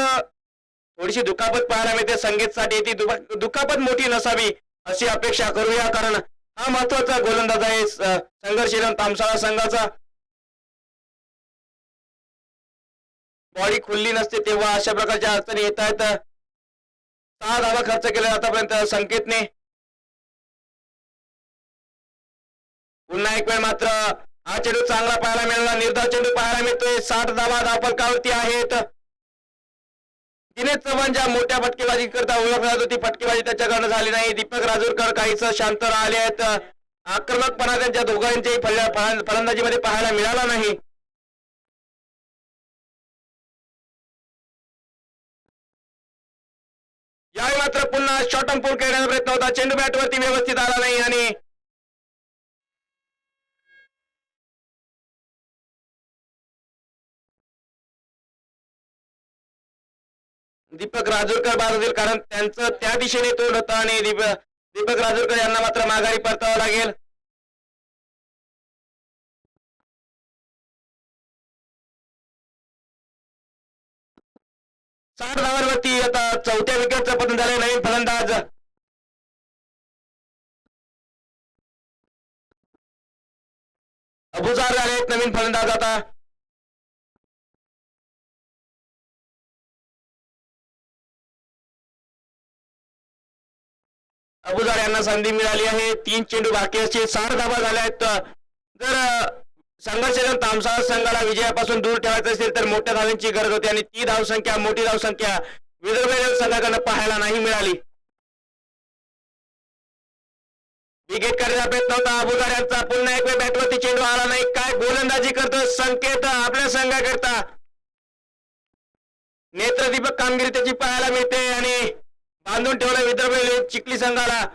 थोडीशी दुखापत पाहायला मिळते. संकेतसाठी ती दुखापत मोठी नसावी अशी अपेक्षा करूया, कारण हा महत्वाचा गोलंदाज आहे संघर्ष एलेवन तामसाळा संघाचा. बॉडी खुल्ली नसते तेव्हा अशा प्रकारच्या अडचणी येत आहेत. 6 धावा खर्च केल्या आतापर्यंत संकेतने. पुन्हा एक वेळ मात्र हा चेंडू चांगला पाहायला मिळाला. निर्धाव चेंडू पाहायला मिळतोय. 60 धावा धावफलकावरती आहेत. दिनेश चव्हाण ज्या मोठ्या फटकेबाजी करता ओळखला जातो ती फटकेबाजी त्याच्याकडनं झाली नाही. दीपक राजूरकर काहीच शांत राहिले आहेत. आक्रमकपणा त्यांच्या दोघांच्याही फलंदाजीमध्ये पाहायला मिळाला नाही. यावेळी मात्र पुन्हा शॉर्ट ऑन पूल करण्याचा प्रयत्न होता. चेंडू बॅटवरती व्यवस्थित आला नाही आणि दीपक राजूरकर बाद होतील कारण त्यांचं त्या दिशेने तोंड होतं आणि दीपक राजूरकर यांना मात्र माघारी परतावं लागेल. 60 धावांवरती आता चौथ्या विकेटचं पतन झालंय. नवीन फलंदाज अबुजार झाले नवीन फलंदाज आता. अबुजार यांना संधी मिळाली आहे. 3 चेंडू बाकी असतील. 60 धावा झाल्या आहेत. जर संघर्ष तामसा संघाला विजयापासून दूर ठेवायचं असेल तर मोठ्या धावांची गरज होती आणि ती धावसंख्या मोठी धावसंख्या विदर्भ संघाकडे पाहायला नाही मिळाली. विकेट करण्याचा प्रयत्न होता अबुजार यांचा. पुन्हा एक वेळ बॅटवरती चेंडू आला नाही. काय गोलंदाजी करतो संकेत आपल्या संघाकरता. नेत्रदीपक कामगिरी त्याची पाहायला मिळते आणि बांधून ठेवला विदर्भ चिखली संघाला.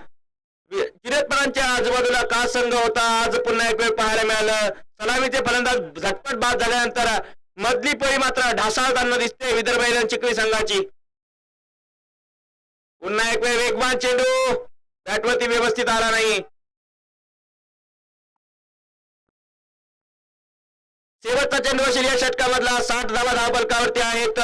जिरतपणांच्या आजूबाजूला का संघ होता आज पुन्हा एक वेळ पाहायला मिळालं. सलामीचे फलंदाज झटपट बाद झाल्यानंतर मधली पळी मात्र ढासाळताना दिसते विदर्भ चिखली संघाची. पुन्हा एक वेळ वेगवान चेंडू बॅटवरती व्यवस्थित आला नाही. शेवटचा चेंडू असेल या षटकामधला. 60 धावा धावफलकावरती आहेत.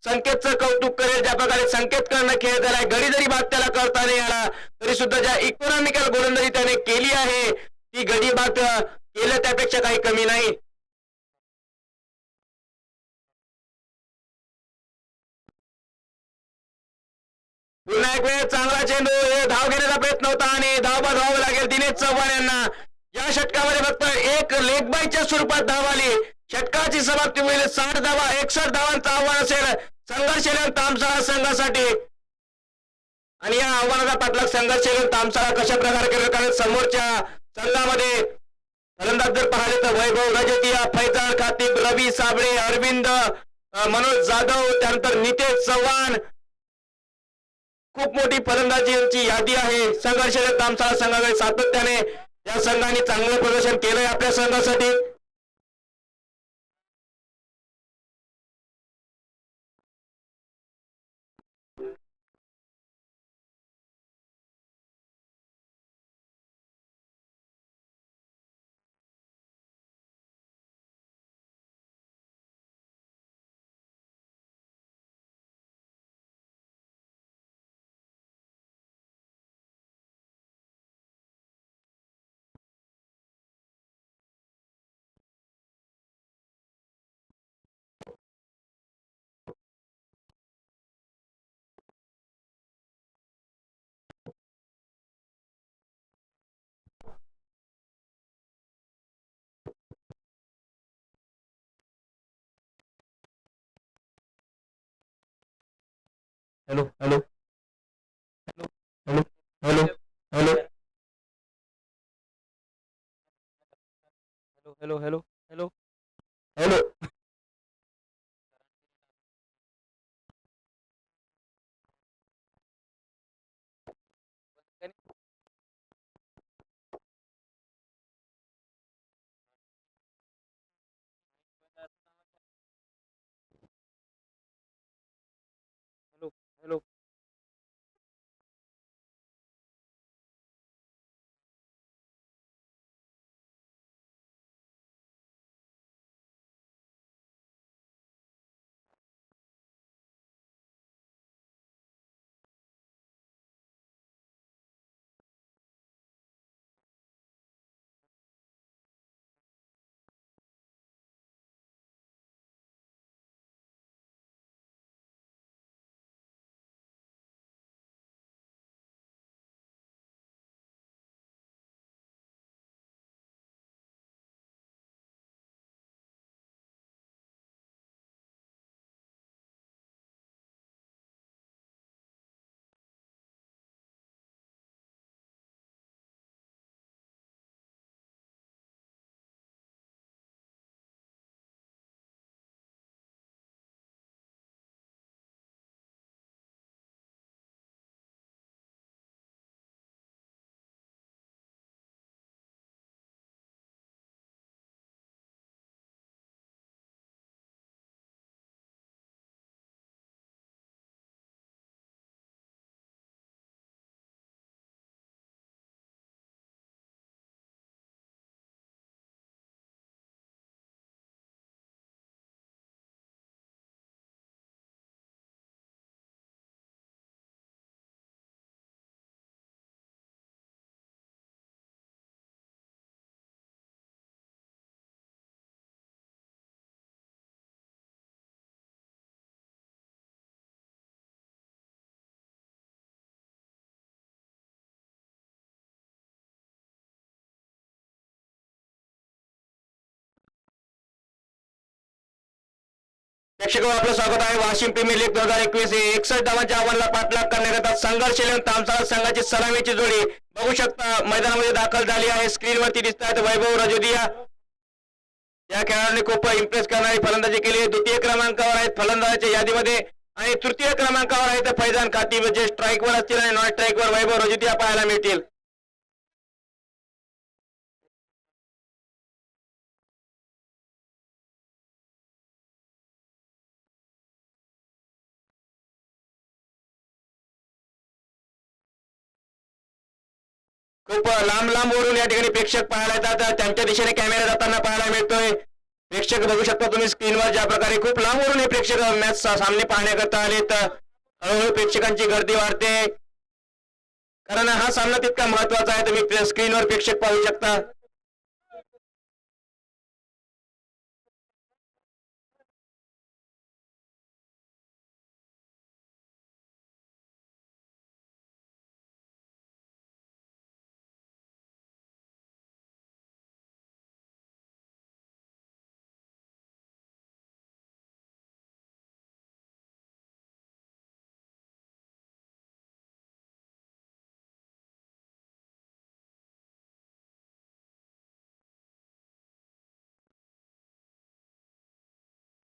संकेतचं कौतुक करेल ज्या प्रकारे संकेत करणं खेळ झालाय. गडी जरी बाद त्याला करता नाही आला तरी सुद्धा ज्या इकॉनॉमिकल गोलंदाजी त्याने केली आहे ती गडी बाद केलं त्यापेक्षा काही कमी नाही. पुन्हा एक वेळ चांगला चेंडू. धाव घेण्याचा प्रयत्न होता आणि धावबाद व्हावं लागेल दिनेश चव्हाण यांना. या षटकामध्ये फक्त एक लेग बायच्या स्वरूपात धाव आली. षटकाची समाप्ती होईल. 60 धावा 61 धावांचं आव्हान असेल संघर्षशील तामसाळा संघासाठी आणि या आव्हानाचा पाठलाग संघर्षशील तामसाळा कशा प्रकारे केलं कारण समोरच्या संघामध्ये फलंदाज जर पाहिले तर वैभव रजतिया, फैजान खातीब, रवी साबळे, अरविंद, मनोज जाधव, त्यानंतर नितेश चव्हाण खूप मोठी फलंदाजीची यादी आहे. संघर्षशील तामसाळा संघाकडे सातत्याने या संघाने चांगलं प्रदर्शन केलंय आपल्या संघासाठी. Hello hello hello hello hello hello hello hello hello hello hello प्रेक्षक आपलं स्वागत आहे वाशिम प्रीमियर लीग 2021 61 धावांच्या आव्हानाला पाठलाग करण्याकरता संघर्ष लेवून तामसाळा संघाची सलामीची जोडी बघू शकता मैदानामध्ये दाखल झाली आहे. स्क्रीनवरती दिसत आहेत वैभव रजोदिया. या खेळाडूंनी खूप इम्प्रेस करणारी फलंदाजी केली. द्वितीय क्रमांकावर आहेत फलंदाजाच्या यादीमध्ये आणि तृतीय क्रमांकावर आहेत फैजान खातीब जे स्ट्राईकवर असतील आणि नॉन स्ट्राईकवर वैभव रजोदिया पाहायला मिळतील. खूप लांब लांब वरून या ठिकाणी प्रेक्षक पाहायला येतात. त्यांच्या दिशेने कॅमेरा जाताना पाहायला मिळतोय. प्रेक्षक बघू शकता तुम्ही स्क्रीनवर ज्या प्रकारे खूप लांब वरून हे प्रेक्षक मॅच सामने पाहण्याकरता आलेत. हळूहळू प्रेक्षकांची गर्दी वाढते कारण हा सामना तितका महत्वाचा आहे. तुम्ही स्क्रीनवर प्रेक्षक पाहू शकता.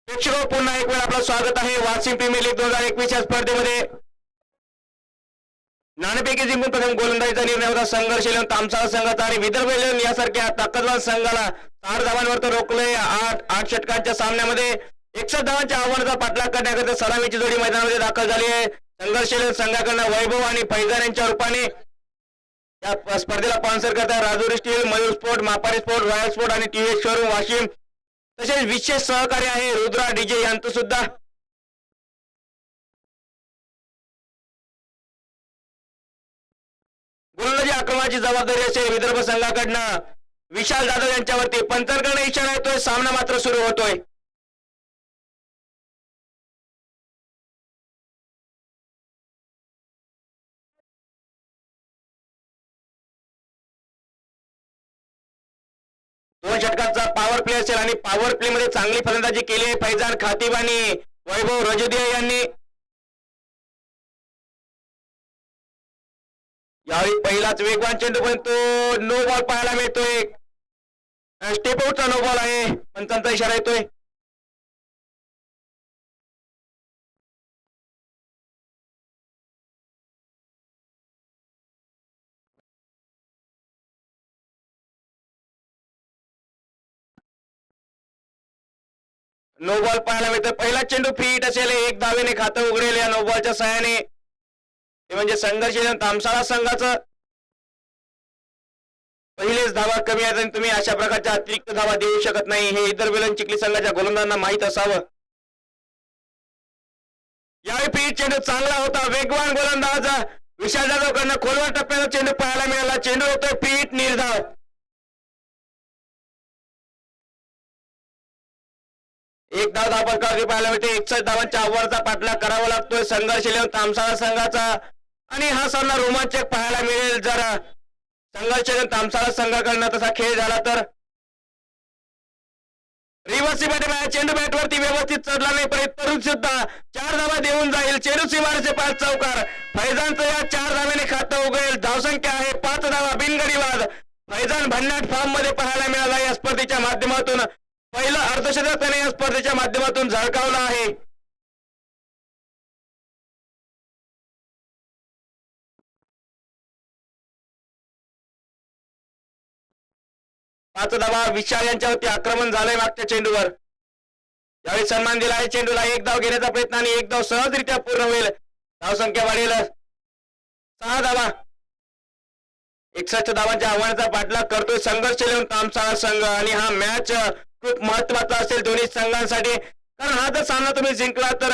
प्रेक्षक पुन्हा एक वेळ आपलं स्वागत आहे वाशिम प्रीमियर लीग 2021 या स्पर्धेमध्ये. नाणेफेकी जिंकून प्रथम गोलंदाजीचा निर्णय होता संघर्ष लेवून तामसाळा संघाचा आणि विदर्भ लेवून यासारख्या ताकदवान संघाला 8 धावांवर तर रोखलंय. 8 षटकांच्या सामन्यामध्ये 61 धावांच्या आव्हानाचा पाठलाग करण्याकरता सलामीची जोडी मैदानामध्ये दाखल झाली आहे. संघर्ष लेवून संघाकडनं वैभव आणि फैजान यांच्या रूपाने या स्पर्धेला स्पॉन्सर करतात Rajuri steel, Mayur sport, Mapari sport, royal sport आणि टीव्ही शोरूम वाशिम. तसेच विशेष सहकार्य आहे रुद्रा डीजे यांचं सुद्धा. गोलंदाजी आक्रमणाची जबाबदारी असेल विदर्भ संघाकडनं विशाल जाधव यांच्यावरती. पंचांकडे इशारा येतोय. सामना मात्र सुरू होतोय. दोन षटकांचा पॉवर प्ले असेल आणि पॉवर प्ले मध्ये चांगली फलंदाजी केली आहे फैजान खातीब आणि वैभव रजोदिया यांनी. यावेळी पहिलाच वेगवान चेंडू पण तो नो बॉल पाहायला मिळतोय. स्टेप आउटचा नो बॉल आहे. पंचांचा इशारा येतोय. नो बॉल पाहायला मिळतोय. पहिला चेंडू फिट असेल. 1 धावेने खातं उघडेल या नो बॉलच्या सहाय्याने. ते म्हणजे संघर्ष तामसाळा संघाचं पहिलेच धावा कमी आहेत आणि तुम्ही अशा प्रकारच्या अतिरिक्त धावा देऊ शकत नाही हे इतर वेलन चिखली संघाच्या गोलंदाजांना माहित असावं. यावेळी फिट चेंडू चांगला होता. वेगवान गोलंदाज विशाल जाधव कडनं खोलवर टप्प्याचा चेंडू पाहायला मिळाला. चेंडू होतोय फिट निर्धाव. एक धाव धापडकावरी पाहायला मिळते. 61 धावांच्या आव्हानाचा पाठलाग करावा लागतोय संघर्ष लेवून तामसाळा संघाचा आणि हा सामना रोमांचक पाहायला मिळेल जर संघर्ष तामसाळा संघाकडनं तसा खेळ झाला तर. रिव्हर्स मध्ये चेंडू बॅटवरती व्यवस्थित चढला नाही परंतु तरुण सुद्धा 4 धावा देऊन जाईल. चेंडू सीमारेचे 5 चौकार. फैजानचं या 4 धाव्याने खातं उघडेल. धावसंख्या आहे 5 धावा बिनगडी बाद. फैजान भन्नाट फॉर्म मध्ये पाहायला मिळाला या स्पर्धेच्या माध्यमातून. पहिलं अर्धशतक त्याने या स्पर्धेच्या माध्यमातून झळकावलं आहे. पाच धावा विशाल यांच्यावरती आक्रमण झालंय मागच्या चेंडूवर. यावेळी सन्मान दिला आहे चेंडूला. 1 धाव घेण्याचा प्रयत्न आणि 1 धाव सहजरित्या पूर्ण होईल. धावसंख्या वाढेल 6 धावा. 61 धावांच्या आव्हानाचा पाठलाग करतोय संघर्ष लेवून तामसाळा संघ आणि हा मॅच खूप महत्वाचा असेल दोन्ही संघांसाठी कारण हा जर सामना तुम्ही जिंकला तर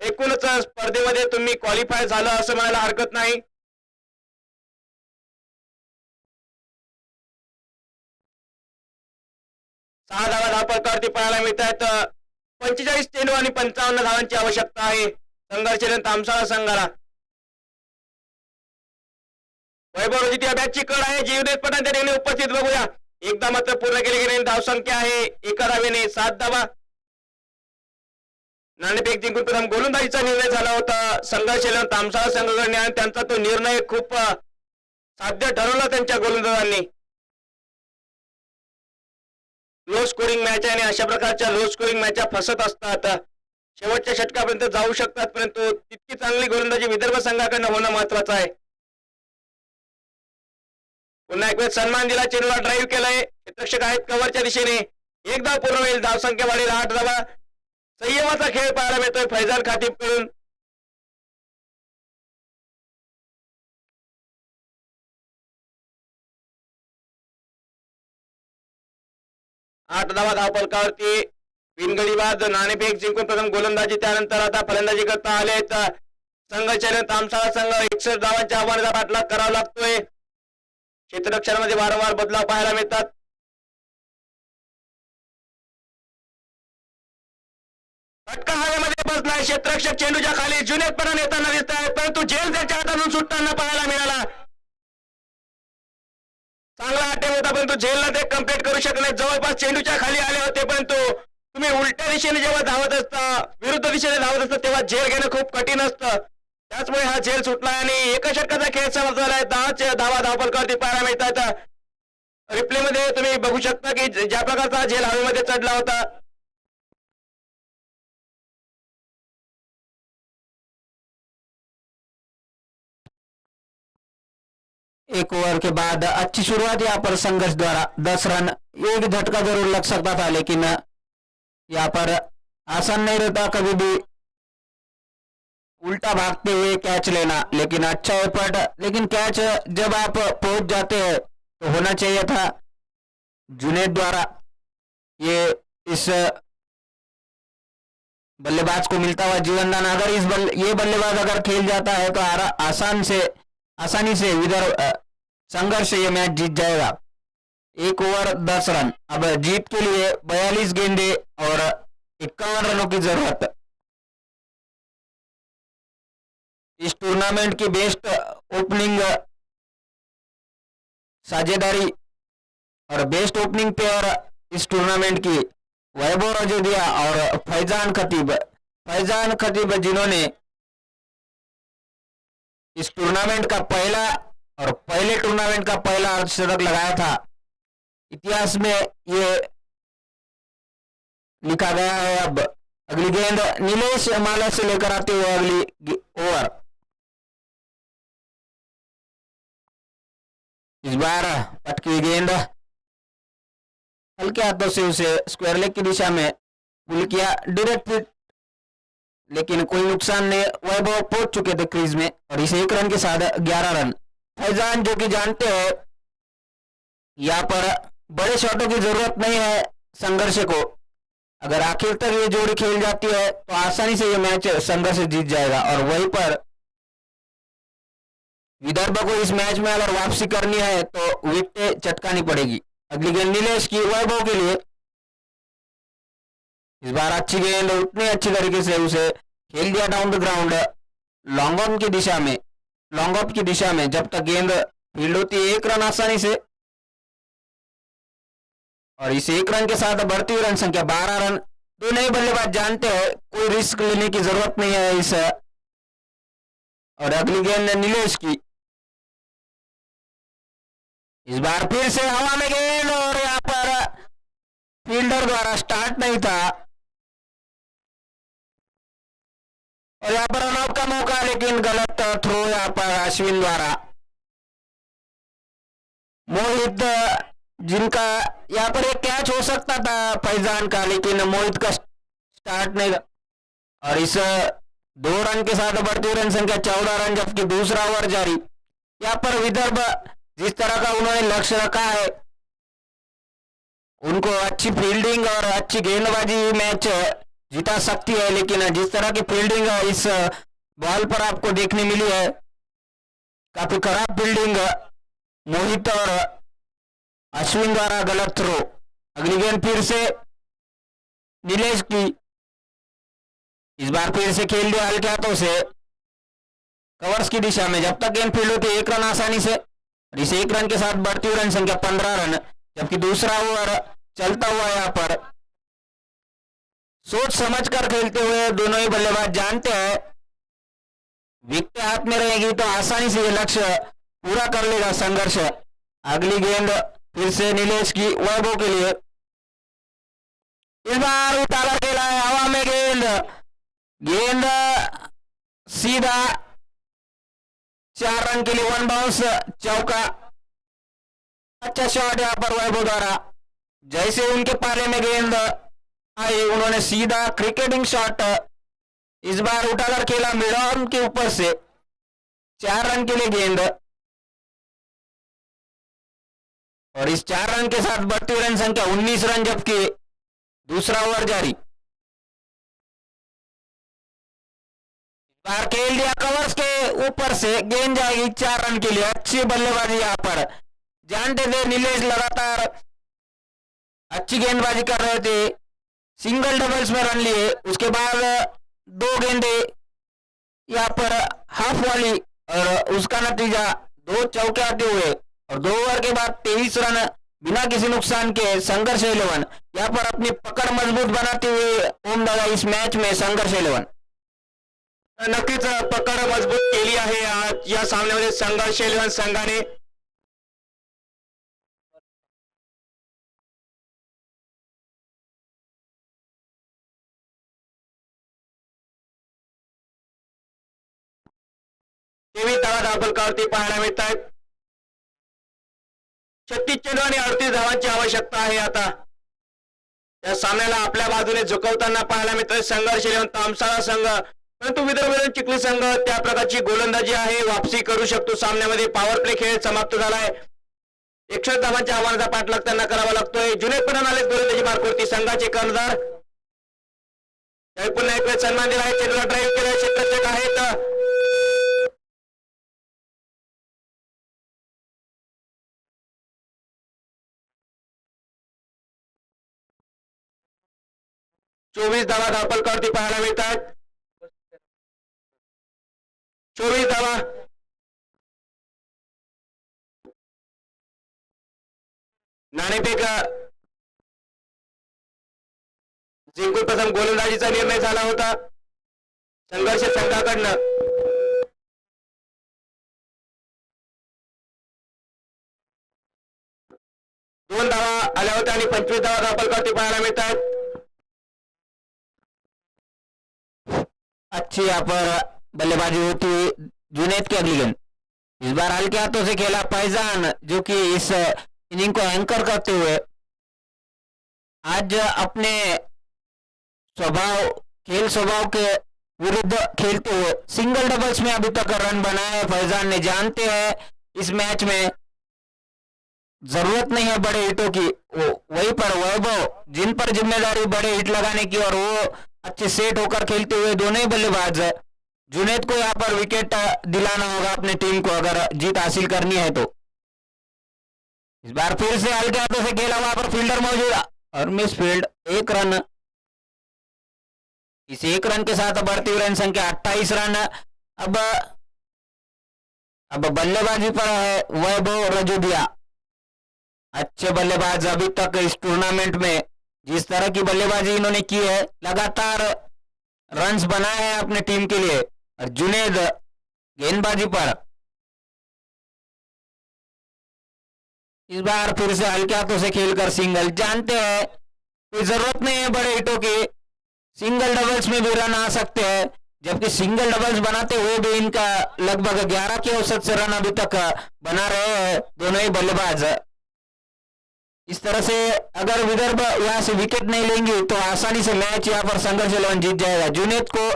एकूणच स्पर्धेमध्ये तुम्ही क्वालिफाय झालं असं म्हणायला हरकत नाही. सहा धावा धावपळकावरती पाहायला मिळत आहेत. 45 चेंडू आणि 55 धावांची आवश्यकता आहे संघर्ष लेवून तामसाळा संघाला. वैभव रजोदिया बॅटची कड आहे. जीवदेव पठाण त्या ठिकाणी उपस्थित बघूया. एकदा मात्र पूर्ण केली गेली धावसंख्या आहे 1 धावेने 7 धावा. नाणेफेक जिंकून प्रथम गोलंदाजीचा निर्णय झाला होता संघर्ष तामसाळा संघाकडे आणि त्यांचा तो निर्णय खूप साध्य ठरवला त्यांच्या गोलंदाजांनी. लो स्कोरिंग मॅच आहे आणि अशा प्रकारच्या लो स्कोरिंग मॅच फसत असतात, शेवटच्या षटकापर्यंत जाऊ शकतात, परंतु तितकी चांगली गोलंदाजी विदर्भ संघाकडनं होणं महत्वाचं आहे. पुन्हा एक वेळ सन्मान दिला, चेंडूला ड्राईव्ह केलाय, क्षेत्ररक्षक आहेत कव्हरच्या दिशेने, एक धाव पूर्ण होईल, धावसंख्या वाढेल 8 धावा. संयमाचा खेळ पाहायला मिळतोय फैजान खातीब कडून. आठ धावा धावफलकावरती बिनगडीबाद नाणेफेक जिंकून प्रथम गोलंदाजी, त्यानंतर आता फलंदाजी करता आलेत संघाच्या तामसाळा संघ. 61 धावांच्या आव्हानाचा पाठलाग करावा लागतोय. क्षेत्ररक्षणामध्ये वारंवार बदलाव पाहायला मिळतात. फटका हवेमध्ये बसलाय, क्षेत्ररक्षक चेंडूच्या खाली जुनेदपणा येताना दिसत आहे, परंतु झेल त्याच्या हातातून सुटताना पाहायला मिळाला. चांगला अटेम्प्ट होता परंतु झेलला ते कंप्लीट करू शकले. जवळपास चेंडूच्या खाली आले होते, परंतु तुम्ही उलट्या दिशेने जेव्हा धावत असता, विरुद्ध दिशेने धावत असता, तेव्हा झेल घेणं खूप कठीण असतं. त्याचमुळे हा झेल सुटला आणि एका षटकाचा खेळ समाप्त झालाय. 10 धावा धावफलकावरती पाहायला मिळतात. रिप्ले मध्ये तुम्ही बघू शकता की ज्या प्रकारचा झेल हवेमध्ये चढला होता. एक ओवर के बाद अच्छी शुरुआत यहाँ पर संघर्ष द्वारा 10 रन. एक झटका जरूर लग सकता था, लेकिन यहाँ पर आसान नहीं रहता कभी भी उल्टा भागते हुए कैच लेना. लेकिन अच्छा एफर्ट, लेकिन कैच जब आप पहुंच जाते हैं तो होना चाहिए था जुनेद द्वारा. ये इस बल्लेबाज को मिलता हुआ जीवनदान. अगर ये बल्लेबाज अगर खेल जाता है तो आसानी से विदर्भ संघर्ष ये मैच जीत जाएगा. 1 ओवर 10 रन. अब जीत के लिए 42 गेंदे और 51 रनों की जरूरत. इस टूर्नामेंट की बेस्ट ओपनिंग साझेदारी और बेस्ट ओपनिंग पेयर इस टूर्नामेंट की वैभव रजोदिया और फैजान खतीब जिन्होंने इस टूर्नामेंट का पहले टूर्नामेंट का पहला अर्धशतक लगाया था. इतिहास में ये लिखा गया है. अब अगली गेंद नीलेश माला से लेकर आते हुए अगली ओवर. इस बार पटकी गेंद हल्के हाथों से उसे स्क्वायर लेग की दिशा में पुल किया, डायरेक्ट हिट, लेकिन कोई नुकसान नहीं. वैभव पहुंच चुके थे क्रीज में और इसे 1 रन के साथ 11 रन. फैजान जो कि जानते हैं यहाँ पर बड़े शॉटों की जरूरत नहीं है संघर्ष को. अगर आखिर तक ये जोड़ी खेल जाती है तो आसानी से ये मैच संघर्ष जीत जाएगा. और वहीं पर विदर्भ को इस मैच में अगर वापसी करनी है तो विकेटें चटकानी पड़ेगी. अगली गेंद नीलेश की वैभव के लिए. इस बार अच्छी गेंद, उतनी अच्छी तरीके से उसे खेल दिया down the ground, long off की दिशा में. जब तक गेंद फील्ड होती है 1 रन आसानी से. और इस 1 रन के साथ बढ़ती हुई रन संख्या 12 रन. दो नए बल्लेबाज जानते हैं कोई रिस्क लेने की जरूरत नहीं है इस. और अगली गेंद नीलेश की. इस बार फिर से हवा में गेंद और यहाँ पर फील्डर द्वारा स्टार्ट नहीं था और यहाँ पर रनआउट का मौका, लेकिन गलत थ्रो यहाँ पर अश्विन द्वारा. मोहित जिनका यहाँ पर एक कैच हो सकता था फैजान का, लेकिन मोहित का स्टार्ट नहीं था. और इस 2 रन के साथ बढ़ती हुई रन संख्या 14 रन, जबकि दूसरा ओवर जारी. यहाँ पर विदर्भ जिस तरह का उन्होंने लक्ष्य रखा है, उनको अच्छी फील्डिंग और अच्छी गेंदबाजी मैच जिता सकती है. लेकिन जिस तरह की फील्डिंग इस बॉल पर आपको देखने मिली है, काफी खराब फील्डिंग मोहित और अश्विन द्वारा. गलत थ्रो. अगली गेंद फिर से नीलेश की. इस बार फिर से खेल दिया हल्के हाथों से कवर्स की दिशा में. जब तक गेंद फील्ड होती है 1 रन आसानी से. इस 1 रन के साथ बढ़ती हुई रन संख्या 15 रन, जबकि दूसरा ओवर चलता हुआ यहाँ पर सोच समझकर खेलते हुए दोनों ही बल्लेबाज जानते हैं विकेट हाथ में रहेगी तो आसानी से ये लक्ष्य पूरा कर लेगा संघर्ष। अगली गेंद फिर से नीलेश की वैभव के लिए। इस बार उतारा खेला है हवा में गेंद, गेंद सीधा 4 रन के लिए 1 बाउंस चौका। अच्छा शॉट यहाँ पर वैभव द्वारा, जैसे उनके पाले में गेंद आई उन्होंने सीधा क्रिकेटिंग शॉट इस बार उठाकर खेला मिड ऑन के ऊपर से 4 रन के लिए गेंद, और इस 4 रन के साथ बढ़ती रन संख्या 19 रन, जबकि दूसरा ओवर जारी। बार खेल दिया कवर्स के ऊपर से, गेंद जाएगी 4 रन के लिए। अच्छी बल्लेबाजी यहाँ पर, जानते थे नीलेश लगातार अच्छी गेंदबाजी कर रहे थे, सिंगल डबल्स में रन लिए, उसके बाद 2 गेंदे यहाँ पर हाफ वाली और उसका नतीजा 2 चौके आते हुए, और 2 ओवर के बाद 23 रन बिना किसी नुकसान के संघर्ष 11 यहाँ पर अपनी पकड़ मजबूत बनाते हुए ओम दादा इस मैच में संघर्ष 11 नक्कीच पकड मजबूत केली आहे या सामन्यामध्ये संघर्ष 11 संघाने। तेवीस धावा धापलकावरती पाहायला मिळत आहेत। 36 चेंडू आणि 38 धावांची आवश्यकता आहे आता या सामन्याला आपल्या बाजूने झुकवताना पाहायला मिळतोय संघर्ष 11 तामसाळा संघ, परंतु विदर्भ चिखली संघ त्या प्रकारची गोलंदाजी आहे, वापसी करू शकतो सामन्यामध्ये। पॉवर प्ले खेळ समाप्त झालाय, 100 धावांच्या आव्हानाचा पाठलाग त्यांना करावा लागतोय। जुनेद पठाण आले गोलंदाजी मार्कवरती, संघाचे कर्णधार पुन्हा एक वेळ सन्मान दिला आहे, चेंडूला ड्राईव्ह केलाय, क्षेत्ररक्षक आहेत चोवीस धावा धापलकावरती पाहायला मिळतात। 24 धावा, नाणेफेक जिंकून प्रथम गोलंदाजीचा निर्णय झाला होता संघर्ष संघाकडनं। दोन धावा आल्या होत्या आणि 25 धावा धापलकावरती पाहायला मिळतात। अच्छी यहाँ पर बल्लेबाजी होती हुई जुनैद की अगली गेंद, इस बार हल्के हाथों से खेला फैजान, जो कि इस इनिंग को एंकर करते हुए आज अपने खेल स्वभाव के विरुद्ध खेलते हुए सिंगल डबल्स में अभी तक रन बनाए है फैजान ने। जानते हैं इस मैच में जरूरत नहीं है बड़े हिटों की, वहीं पर वैभव जिन पर जिम्मेदारी बड़े हिट लगाने की, और वो अच्छे सेट होकर खेलते हुए दोनों ही बल्लेबाज। जुनैद को यहाँ पर विकेट दिलाना होगा अपने टीम को अगर जीत हासिल करनी है तो। इस बार फिर से हल्के हाथों से खेला, वहां पर फील्डर मौजूद और मिस फील्ड, 1 रन। इस 1 रन के साथ बढ़ती हुई रन संख्या 28 रन। अब बल्लेबाजी पर है वैभव रजोदिया, अच्छे बल्लेबाज अभी तक इस टूर्नामेंट में जिस तरह की बल्लेबाजी इन्होंने की है, लगातार रन्स बनाए हैं अपने टीम के लिए। और जुनैद गेंदबाजी पर इस बार फिर से हल्के हाथों से खेलकर सिंगल। जानते हैं कोई जरूरत नहीं है बड़े हिटों की, सिंगल डबल्स में भी रन आ सकते हैं, जबकि सिंगल डबल्स बनाते हुए भी इनका लगभग 11 के औसत से रन अभी तक बना रहे हैं दोनों ही बल्लेबाज। इस तरह से अगर विदर्भ यहाँ से विकेट नहीं लेंगे तो आसानी से मैच यहाँ पर संघर्ष 11 जीत जाएगा। जुनैद को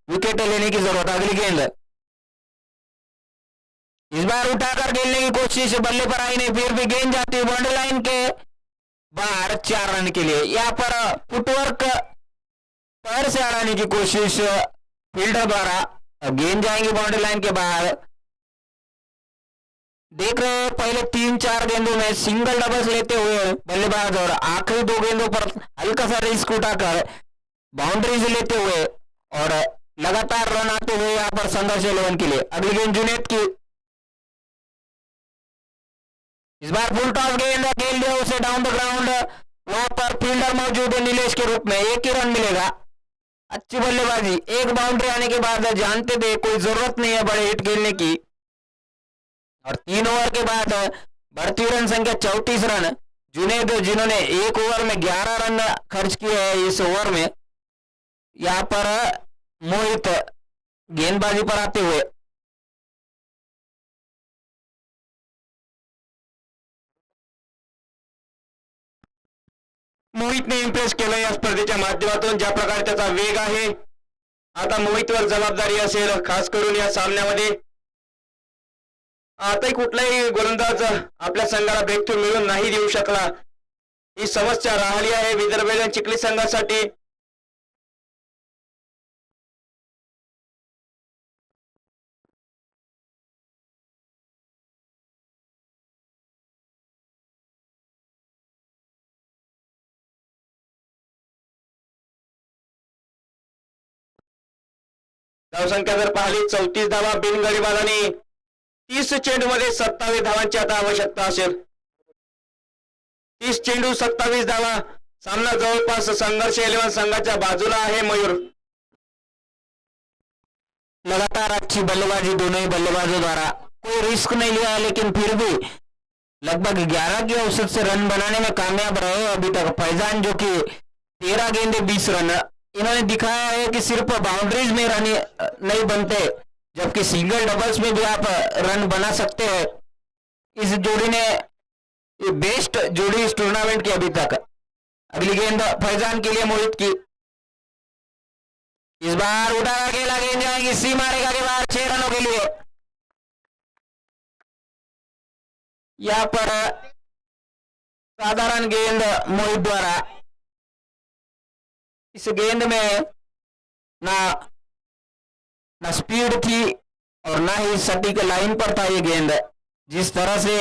विकेट लेने की जरूरत। अगली गेंद इस बार उठाकर खेलने की कोशिश, बल्ले पर आई नहीं, फिर भी गेंद जाती है बाउंड्री लाइन के बाहर 4 रन के लिए। यहाँ पर फुटवर्क पैर से हटाने की कोशिश फील्डर द्वारा, गेंद जाएंगी बाउंड्री लाइन के बाहर। देख रहे हैं पहले 3-4 गेंदों में सिंगल डबल्स लेते हुए बल्लेबाज, और आखिरी 2 गेंदों पर हल्का सा रिस्क उठाकर बाउंड्रीज लेते हुए और लगातार रन आते हुए यहाँ पर संघर्ष 11 के लिए। अगली गेंद जुनैद की, इस बार फुल टॉस गेंद खेल दिया उसे डाउन द ग्राउंड, वहां पर फील्डर मौजूद है नीलेश के रूप में, 1 ही रन मिलेगा। अच्छी बल्लेबाजी, एक बाउंड्री आने के बाद जानते थे कोई जरूरत नहीं है बड़े हिट खेलने की। और 3 ओवर के बाद बढ़ती रन संख्या 34 रन। जुनेद जिन्होंने एक ओवर में 11 रन खर्च किए हैं इस ओवर में, यहाँ पर मोहित गेंदबाजी पर आते हुए। मोहितने इम्प्रेस केलं या स्पर्धेच्या माध्यमातून, ज्या प्रकारे त्याचा वेग आहे। आता मोहितवर जबाबदारी असेल, खास करून या सामन्यामध्ये। आताही कुठलाही गोलंदाज आपल्या संघाला ब्रेकथ्रू मिळून नाही देऊ शकला, ही समस्या राहिली आहे विदर्भ चिखली संघासाठी। धावसंख्या जर पाहिली 34 धावा बिनगडीबाजाने, 30 चेंडूमध्ये 27 धावांची आता आवश्यकता असेल। 30 चेंडू 27 धावा, सामना जवळपास संघर्ष 11 संघाच्या बाजूला आहे। मयूर लगातार अच्छी बल्लेबाजी दोनों ही बल्लेबाजों द्वारा, कोई रिस्क नहीं लिया लेकिन फिर भी लगभग 11 की औसत से रन बनाने में कामयाब रहे अभी तक फैजान, जो कि 13 गेंदे 20 रन। इन्होंने दिखाया है कि सिर्फ बाउंड्रीज में रन नहीं बनते, जबकि सिंगल डबल्स में भी आप रन बना सकते हैं। इस जोड़ी ने बेस्ट जोड़ी इस टूर्नामेंट की अभी तक। अगली गेंद फैजान के लिए मोहित की, इस बार उठा अकेला गेंद जाएगी सीमा रेखा के बाहर 6 रनों के लिए। यहां पर साधारण गेंद मोहित द्वारा, इस गेंद में ना स्पीड थी और ना ही सटीक लाइन पर था ये गेंद। जिस तरह से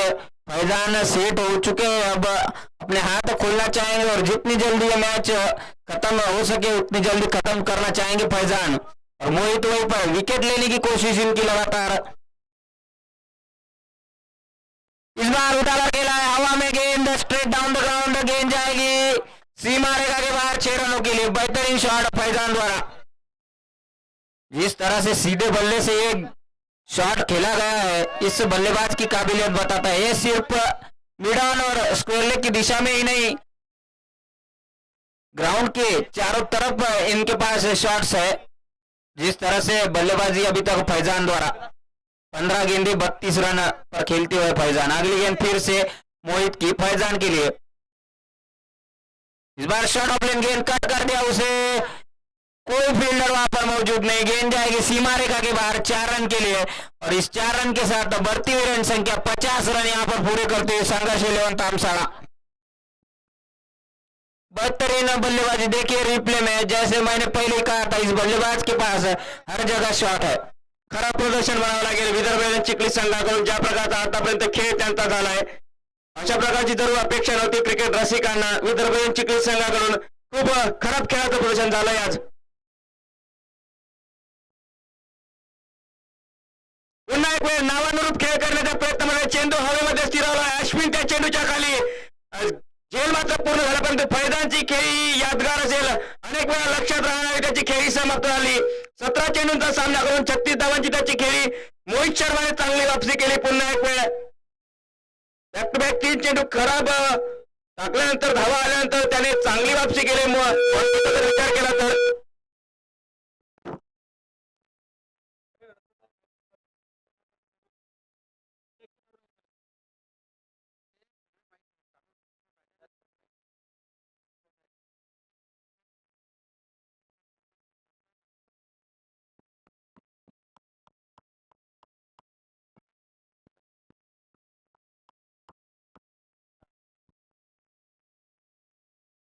फैजान सेट हो चुके हैं, अब अपने हाथ खोलना चाहेंगे और जितनी जल्दी ये मैच खत्म हो सके उतनी जल्दी खत्म करना चाहेंगे फैजान। और मोहित वहीं पर विकेट लेने की कोशिश इनकी लगातार। इस बार उठा अकेला है, हवा में गेंद स्ट्रेट डाउन द ग्राउंड, गेंद जाएगी सीमा रेखा के बाहर 6 रनों के लिए। बेहतरीन शॉट फैजान द्वारा, जिस तरह से सीधे बल्ले से ये शॉट खेला गया है, इस बल्लेबाज की काबिलियत बताता है। ये सिर्फ मिड ऑन और स्क्वायर लेग की दिशा में ही नहीं, ग्राउंड के चारों तरफ इनके पास शॉट्स है। जिस तरह से बल्लेबाजी अभी तक फैजान द्वारा, 15 गेंदे 32 रन पर खेलते हुए फैजान। अगली गेंद फिर से मोहित की फैजान के लिए, इस बार शॉट ऑफ लेन गेंद कट कर दिया उसे, कोई फील्डर वहां पर मौजूद नहीं। गेंद जाएगी सीमा रेखा के बाहर 4 रन के लिए। और इस 4 रन के साथ बढ़ती हुई रन संख्या 50 रन यहां पर पूरे करते हुए संघर्ष 11 तामसाड़ा। बेहतरीन बल्लेबाजी देखिए रिप्ले में, जैसे मैंने पहले कहा था, इस बल्लेबाज के पास हर जगह शॉट है। खराब प्रदर्शन बनावं लागेल विदर्भ चिखली संघाकडून, ज्या प्रकारचा आतापर्यंत खेळ त्यांचा झालाय, अशा प्रकारची जरूर अपेक्षा नव्हती क्रिकेट रसिकांना। विदर्भ चिखली संघाकडून खूप खराब खेळाचं प्रदर्शन झालंय आज। पुन्हा एक वेळ नावानुरूप खेळ करण्याच्या प्रयत्नामध्ये चेंडू हवेमध्ये स्थिरावला। अश्विन त्या चेंडूच्या खाली, झेल मात्र पूर्ण झाल्यापर्यंत फैजानची खेळी यादगार असेल, अनेक वेळा लक्षात राहणारी त्याची खेळी समाप्त झाली। 17 चेंडूंचा सामना करून 36 धावांची त्याची खेळी। मोहित शर्माने चांगली वापसी केली। पुन्हा एक वेळ बॅक टू बॅक 3 चेंडू खराब टाकल्यानंतर धावा आल्यानंतर त्याने चांगली वापसी केली। विचार केला तर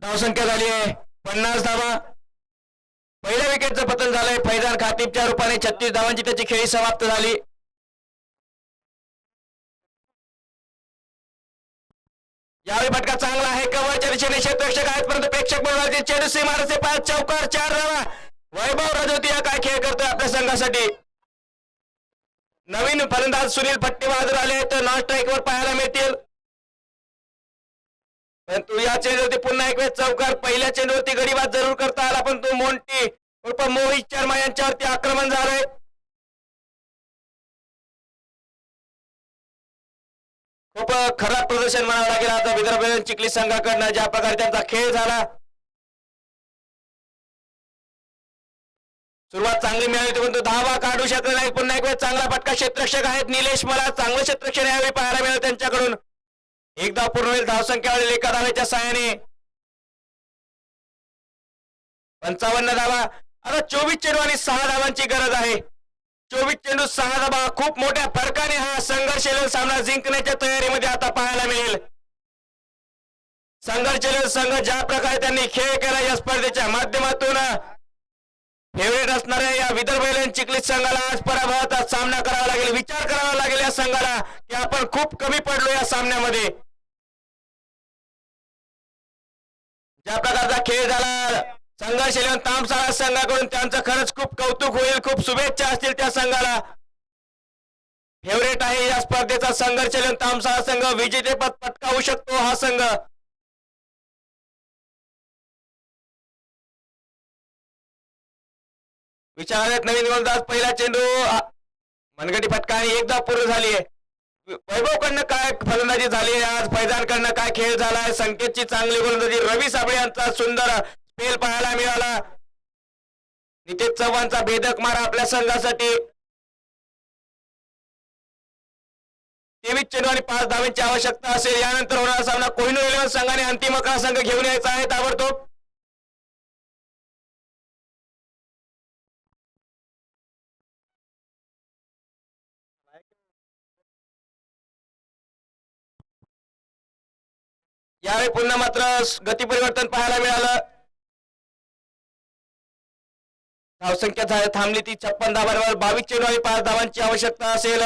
धावसंख्या झाली आहे 50 धावा। पहिल्या विकेटचं पतन झालंय। फैजान खातीबच्या रूपाने 36 धावांची त्याची खेळी समाप्त झाली। यावेळी फटका चांगला आहे, कव्हरच्या दिशेने क्षेत्ररक्षक आहेत, परंतु प्रेक्षक बोलवायचे चेंडू सीमारेषे पार, चौकार 4 धावा। वैभव राजोतिया काय खेळ करतोय आपल्या संघासाठी। नवीन फलंदाज सुनील फट्टेबहादूर आले तर नॉन स्ट्राईकवर पाहायला मिळतील, परंतु या चेंडूवरती पुन्हा एक वेळ चौकार। पहिल्या चेंडूवरती गडीबाद जरूर करता आला, पण तो मोंटी उर्फ मोहित शर्मा यांच्यावरती आक्रमण झालंय. खूप खराब प्रदर्शन म्हणावं लागेल आता विदर्भ चिखली संघाकडनं, ज्या प्रकारे त्यांचा खेळ झाला. सुरुवात चांगली मिळाली परंतु धावा काढू शकले नाही. पुन्हा एक वेळ चांगला फटका. क्षेत्ररक्षक आहेत निलेश, मला चांगलं क्षेत्ररक्षण यावेळी पाहायला मिळालं त्यांच्याकडून. एक धाव पूर्ण होईल धावसंख्यावरील एका धावेच्या साहाय्याने. 55 धावा. आता 24 चेंडू आणि 6 धावांची गरज आहे. 24 चेंडू 6 धावा. खूप मोठ्या फरकाने हा संघर्षशील सामना जिंकण्याच्या तयारीमध्ये आता पाहायला मिळेल. संघर्षशील संघ ज्या प्रकारे त्यांनी खेळ केला या स्पर्धेच्या माध्यमातून, फेवरेट असणाऱ्या या विदर्भ चिखली संघाला आज पराभवाचा सामना करावा लागेल. विचार करावा लागेल या संघाला की आपण खूप कमी पडलो या सामन्यामध्ये. ज्या प्रकारचा खेळ झाला संघर्षशील तामसाळा संघाकडून, त्यांचं खरंच खूप कौतुक होईल. खूप शुभेच्छा असतील त्या संघाला. फेवरेट आहे या स्पर्धेचा संघर्षशील तामसाळा संघ. विजेतेपद पटकावू शकतो हा संघ. विचारात नवीन गोलंदाज. पहिला चेंडू मनगटी फटका आणि एक धाव पूर्ण झाली आहे. वैभवकडनं काय फलंदाजी झाली आहे आज, फैजानकडनं काय खेळ झालाय. संकेतची चांगली गोलंदाजी. रवी साबळे यांचा सुंदर स्पेल पाहायला मिळाला. नितेश चव्हाणचा भेदक मार आपल्या संघासाठी. 23 चेंडू आणि 5 धावांची आवश्यकता असेल. यानंतर होणारा सामना कोहिनूर 11 संघाने अंतिम 11 संघ घेऊन यायचा आहे ताबडतोब. यावेळी पुन्हा मात्र गती परिवर्तन पाहायला मिळालं. धावसंख्या थांबली ती 56 धावांवर. 22 चेंडू आणि 5 धावांची आवश्यकता असेल.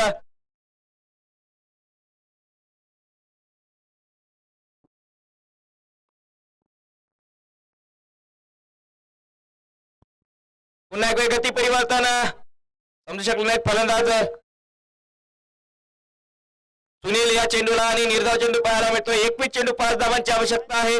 पुन्हा एक गती परिवर्तन समजू शकले नाहीत फलंदाज. सुनील या चेंडूला आणि निर्धाव चेंडू पाहायला मिळतो. 21 चेंडू 5 धावांची आवश्यकता आहे.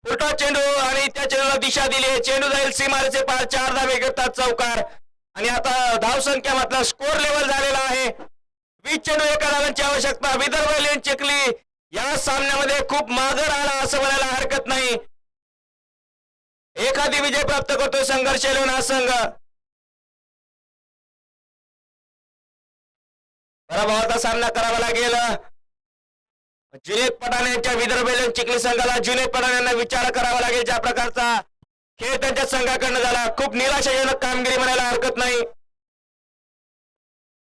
उलटा चेंडू आणि त्या चेंडूला दिशा दिली आहे. चेंडू जाईल सीमारेचे पार. 4 धावे घेतात चौकार. आणि आता धावसंख्या मात्र स्कोर लेवल झालेला आहे. 20 चेंडू 1 धावांची आवश्यकता. विदर्भ चिखली या सामन्यामध्ये खूप माघार आला असं म्हणायला हरकत नाही. एखादी विजय प्राप्त करतोय संघर्ष हा संघ. पराभवाचा सामना करावा लागेल जुनेद पठाण यांच्या विदर्भ चिखली संघाला. जुनेद पठाण यांना विचार करावा लागेल ज्या प्रकारचा खेळ त्यांच्या संघाकडनं झाला. खूप निराशाजनक कामगिरी म्हणायला हरकत नाही.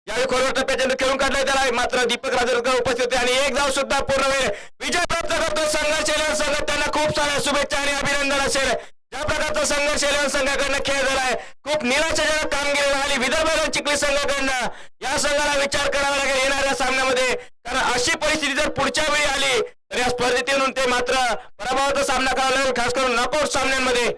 यावेळी खोलवर टप्प्याच्या खेळून काढलाय त्याला, मात्र दीपक राजूरकर उपस्थित होते आणि एक धाव सुद्धा पूर्ण वेळ. विजय प्राप्त करतो संघर्ष संघ. त्यांना खूप साऱ्या शुभेच्छा आणि अभिनंदन असेल. ज्या प्रकारचा संघर्ष संघाकडनं खेळ झालाय, खूप निराशाजनक कामगिरी झाली विदर्भ चिखली संघाकडनं. या संघाला विचार करावा लागेल येणाऱ्या सामन्यामध्ये, कारण अशी परिस्थिती जर पुढच्या वेळी आली तर या स्पर्धेतून ते मात्र पराभवाचा सामना करावा लागेल, खास करून नॉकआउट सामन्यांमध्ये.